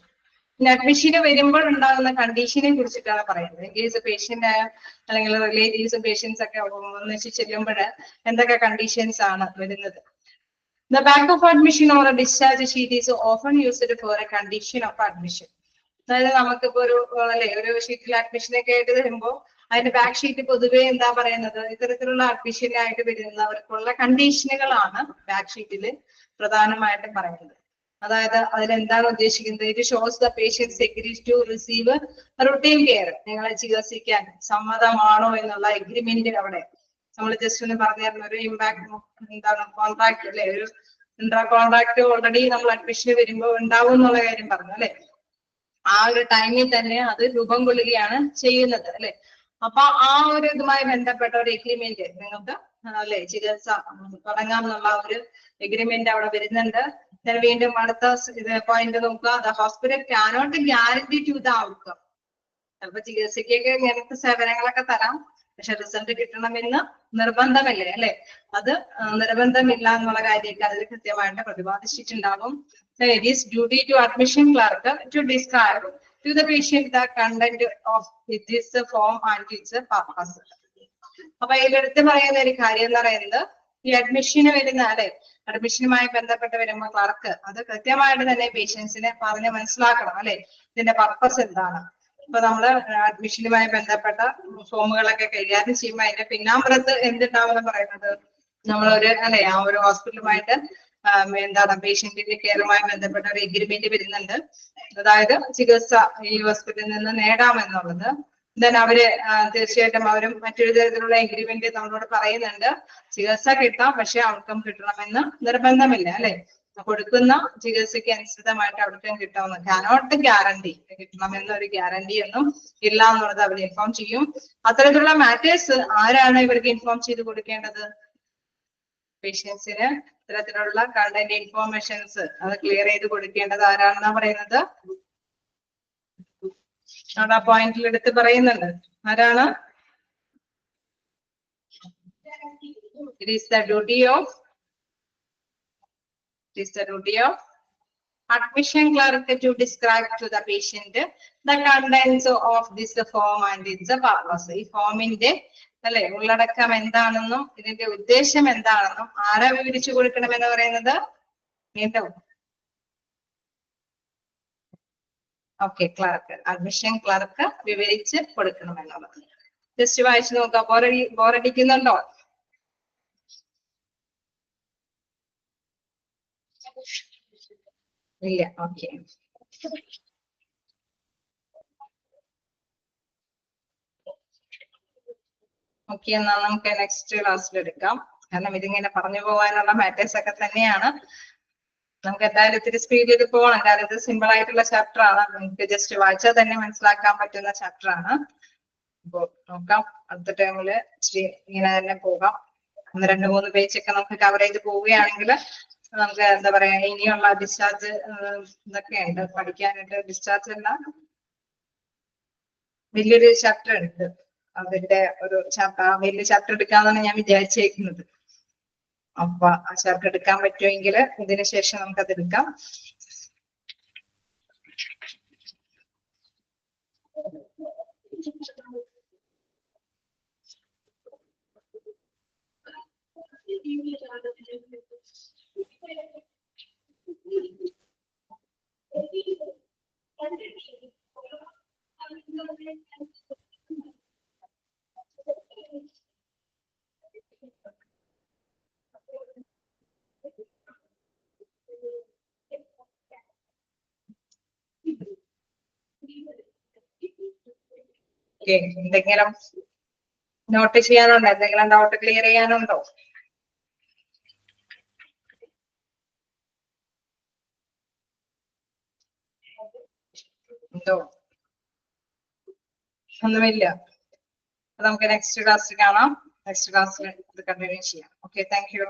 അഡ്മിഷന് വരുമ്പോൾ ഉണ്ടാകുന്ന കണ്ടീഷനെ കുറിച്ചിട്ടാണ് പറയുന്നത്. ഇൻ കേസ് പേഷ്യന്റ് അല്ലെങ്കിൽ റിലേറ്റീവ്സും പേഷ്യൻസ് ഒക്കെ ഒന്നിച്ച് ചെല്ലുമ്പോൾ എന്തൊക്കെ കണ്ടീഷൻസ് ആണ് വരുന്നത്. The back of admission or a discharge sheet is often used for a condition of admission. അതായത് നമുക്കിപ്പോ ഒരു ഷീറ്റിൽ അഡ്മിഷനൊക്കെ ആയിട്ട് വരുമ്പോൾ അതിന്റെ ബാക്ക് ഷീറ്റ് പൊതുവെ എന്താ പറയുന്നത്, ഇത്തരത്തിലുള്ള അഡ്മിഷനായിട്ട് വരുന്നവർക്കുള്ള കണ്ടീഷനുകളാണ് ബാക്ക് ഷീറ്റിൽ പ്രധാനമായിട്ടും പറയുന്നത്. അതായത് അതിലെന്താണ് ഉദ്ദേശിക്കുന്നത്? It shows the patients agrees to receive routine care. നിങ്ങളെ ചികിത്സിക്കാൻ സമ്മതമാണോ എന്നുള്ള എഗ്രിമെന്റ് അവിടെ നമ്മൾ ജസ്റ്റ് ഒന്ന് പറഞ്ഞായിരുന്നു. ഒരു ഇമ്പാക്ട് എന്താണ് കോൺട്രാക്ട് അല്ലെ, ഒരു ഇൻട്രാ കോൺട്രാക്ട് ഓൾറെഡി നമ്മൾ അഡ്മിഷന് വരുമ്പോൾ ഉണ്ടാവും എന്നുള്ള കാര്യം പറഞ്ഞു അല്ലെ. ആ ഒരു ടൈമിൽ തന്നെ അത് രൂപം കൊള്ളുകയാണ് ചെയ്യുന്നത് അല്ലെ. അപ്പൊ ആ ഒരു ഇതുമായി ബന്ധപ്പെട്ട ഒരു എഗ്രിമെന്റ് നിങ്ങൾക്ക് അല്ലെ ചികിത്സ തുടങ്ങാം എന്നുള്ള ഒരു എഗ്രിമെന്റ് അവിടെ വരുന്നുണ്ട്. വീണ്ടും അടുത്ത പോയിന്റ് നോക്കുക, the hospital cannot guarantee to the outcome. ചിലപ്പോ ചികിത്സയ്ക്കൊക്കെ ഇങ്ങനത്തെ സേവനങ്ങളൊക്കെ തരാം, പക്ഷെ റിസൾട്ട് കിട്ടണമെന്ന് നിർബന്ധമില്ലേ അല്ലെ? അത് നിർബന്ധമില്ല എന്നുള്ള കാര്യമൊക്കെ അതിൽ കൃത്യമായിട്ട് പ്രതിപാദിച്ചിട്ടുണ്ടാകും. It is duty to admission clerk to describe to the patient the content of this form and its purpose. അപ്പൊ ഇതിലെടുത്ത് പറയുന്ന ഒരു കാര്യം എന്ന് പറയുന്നത്, ഈ അഡ്മിഷന് വരുന്ന അല്ലെ, അഡ്മിഷനുമായി ബന്ധപ്പെട്ട് വരുമ്പോൾ ക്ലർക്ക് അത് കൃത്യമായിട്ട് തന്നെ പേഷ്യൻസിനെ പറഞ്ഞ് മനസ്സിലാക്കണം അല്ലെ, ഇതിന്റെ പർപ്പസ് എന്താണ്. ഇപ്പൊ നമ്മള് അഡ്മിഷനുമായി ബന്ധപ്പെട്ട ഫോമുകളൊക്കെ കൈകാര്യം ചെയ്യുമ്പോൾ അതിന്റെ പിന്നാമ്പുറത്ത് എന്തുണ്ടാവുമെന്ന് പറയുന്നത്, നമ്മളൊരു അല്ലെ ആ ഒരു ഹോസ്പിറ്റലുമായിട്ട് എന്താണ് പേഷ്യന്റിന്റെ കെയറുമായി ബന്ധപ്പെട്ട ഒരു എഗ്രിമെന്റ് വരുന്നുണ്ട്. അതായത് ചികിത്സ ഈ ഹോസ്പിറ്റലിൽ നിന്ന് നേടാമെന്നുള്ളത്. ദെൻ അവര് തീർച്ചയായിട്ടും അവരും മറ്റൊരു തരത്തിലുള്ള എഗ്രിമെന്റ് നമ്മളോട് പറയുന്നുണ്ട്, ചികിത്സ കിട്ടാം പക്ഷെ ഔട്ട്കം കിട്ടണമെന്ന് നിർബന്ധമില്ല അല്ലെ. കൊടുക്കുന്ന ചികിത്സയ്ക്ക് അനുസൃതമായിട്ട് ഔട്ട്കം കിട്ടാവുന്ന കാനോട്ട് ഗ്യാരണ്ടി കിട്ടണമെന്നൊരു ഗ്യാരണ്ടി ഒന്നും ഇല്ല എന്നുള്ളത് അവർ ഇൻഫോം ചെയ്യും. അത്തരത്തിലുള്ള മാറ്റേഴ്സ് ആരാണ് ഇവർക്ക് ഇൻഫോം ചെയ്ത് കൊടുക്കേണ്ടത്? പേഷ്യൻസിന് ഇത്തരത്തിലുള്ള കണ്ടന്റ് ഇൻഫോർമേഷൻസ് അത് ക്ലിയർ ചെയ്ത് കൊടുക്കേണ്ടത് ആരാണെന്നാ പറയുന്നത്? അത് ആ പോയിന്റിൽ എടുത്ത് പറയുന്നുണ്ട്. ആരാണ്? It is the duty of admission clerk to describe to the patient the contents of this form and its purpose. ഈ ഫോമിന്റെ അല്ലെ ഉള്ളടക്കം എന്താണെന്നും ഇതിന്റെ ഉദ്ദേശം എന്താണെന്നും ആരാ വിവരിച്ചു കൊടുക്കണമെന്ന് പറയുന്നത്? വീണ്ടും ഓക്കെ, ക്ലർക്ക്, അഡ്മിഷൻ ക്ലർക്ക് വിവരിച്ച് കൊടുക്കണമെന്നുള്ളത്. ജസ്റ്റ് വായിച്ചു നോക്കാം. ബോറടിക്കുന്നുണ്ടോ? ഇല്ല, ഓക്കെ. ഓക്കെ, എന്നാ നമുക്ക് നെക്സ്റ്റ് ക്ലാസ്സിൽ എടുക്കാം. കാരണം ഇതിങ്ങനെ പറഞ്ഞു പോകാനുള്ള മാറ്റേഴ്സ് ഒക്കെ തന്നെയാണ്. നമുക്ക് എന്തായാലും ഇത്തിരി സ്പീഡ് ചെയ്ത് പോകണം, കാരണം ഇത് സിമ്പിൾ ആയിട്ടുള്ള ചാപ്റ്റർ ആണ്. നമുക്ക് ജസ്റ്റ് വായിച്ചാൽ തന്നെ മനസ്സിലാക്കാൻ പറ്റുന്ന ചാപ്റ്റർ ആണ്. അപ്പൊ നോക്കാം, അടുത്ത ടൈമില് ഇങ്ങനെ തന്നെ പോകാം. 1-2-3 പേജൊക്കെ നമുക്ക് കവർ ചെയ്ത് പോവുകയാണെങ്കിൽ നമുക്ക് എന്താ പറയാ, ഇനിയുള്ള ഡിസ്ചാർജ് ഇതൊക്കെ ഉണ്ട് പഠിക്കാനായിട്ട്. ഡിസ്ചാർജ് എല്ലാം വലിയൊരു ചാപ്റ്റർ ഉണ്ട്. അതിന്റെ ഒരു വലിയ ചാപ്റ്റർ എടുക്കാന്നാണ് ഞാൻ വിചാരിച്ചേക്കുന്നത്. അപ്പൊ ആ ചാപ്റ്റർ എടുക്കാൻ പറ്റുമെങ്കിൽ ഇതിന് ശേഷം നമുക്കത് എടുക്കാം. എന്തെങ്കിലും നോട്ട് ചെയ്യാനുണ്ടോ? എന്തെങ്കിലും ഡൗട്ട് ക്ലിയർ ചെയ്യാനുണ്ടോ? എന്തോ ഒന്നുമില്ല. നമുക്ക് നെക്സ്റ്റ് ക്ലാസ്സിൽ കാണാം. നെക്സ്റ്റ് ക്ലാസ്സിൽ ഇത് കണ്ടിന്യൂ ചെയ്യാം. Okay, thank you.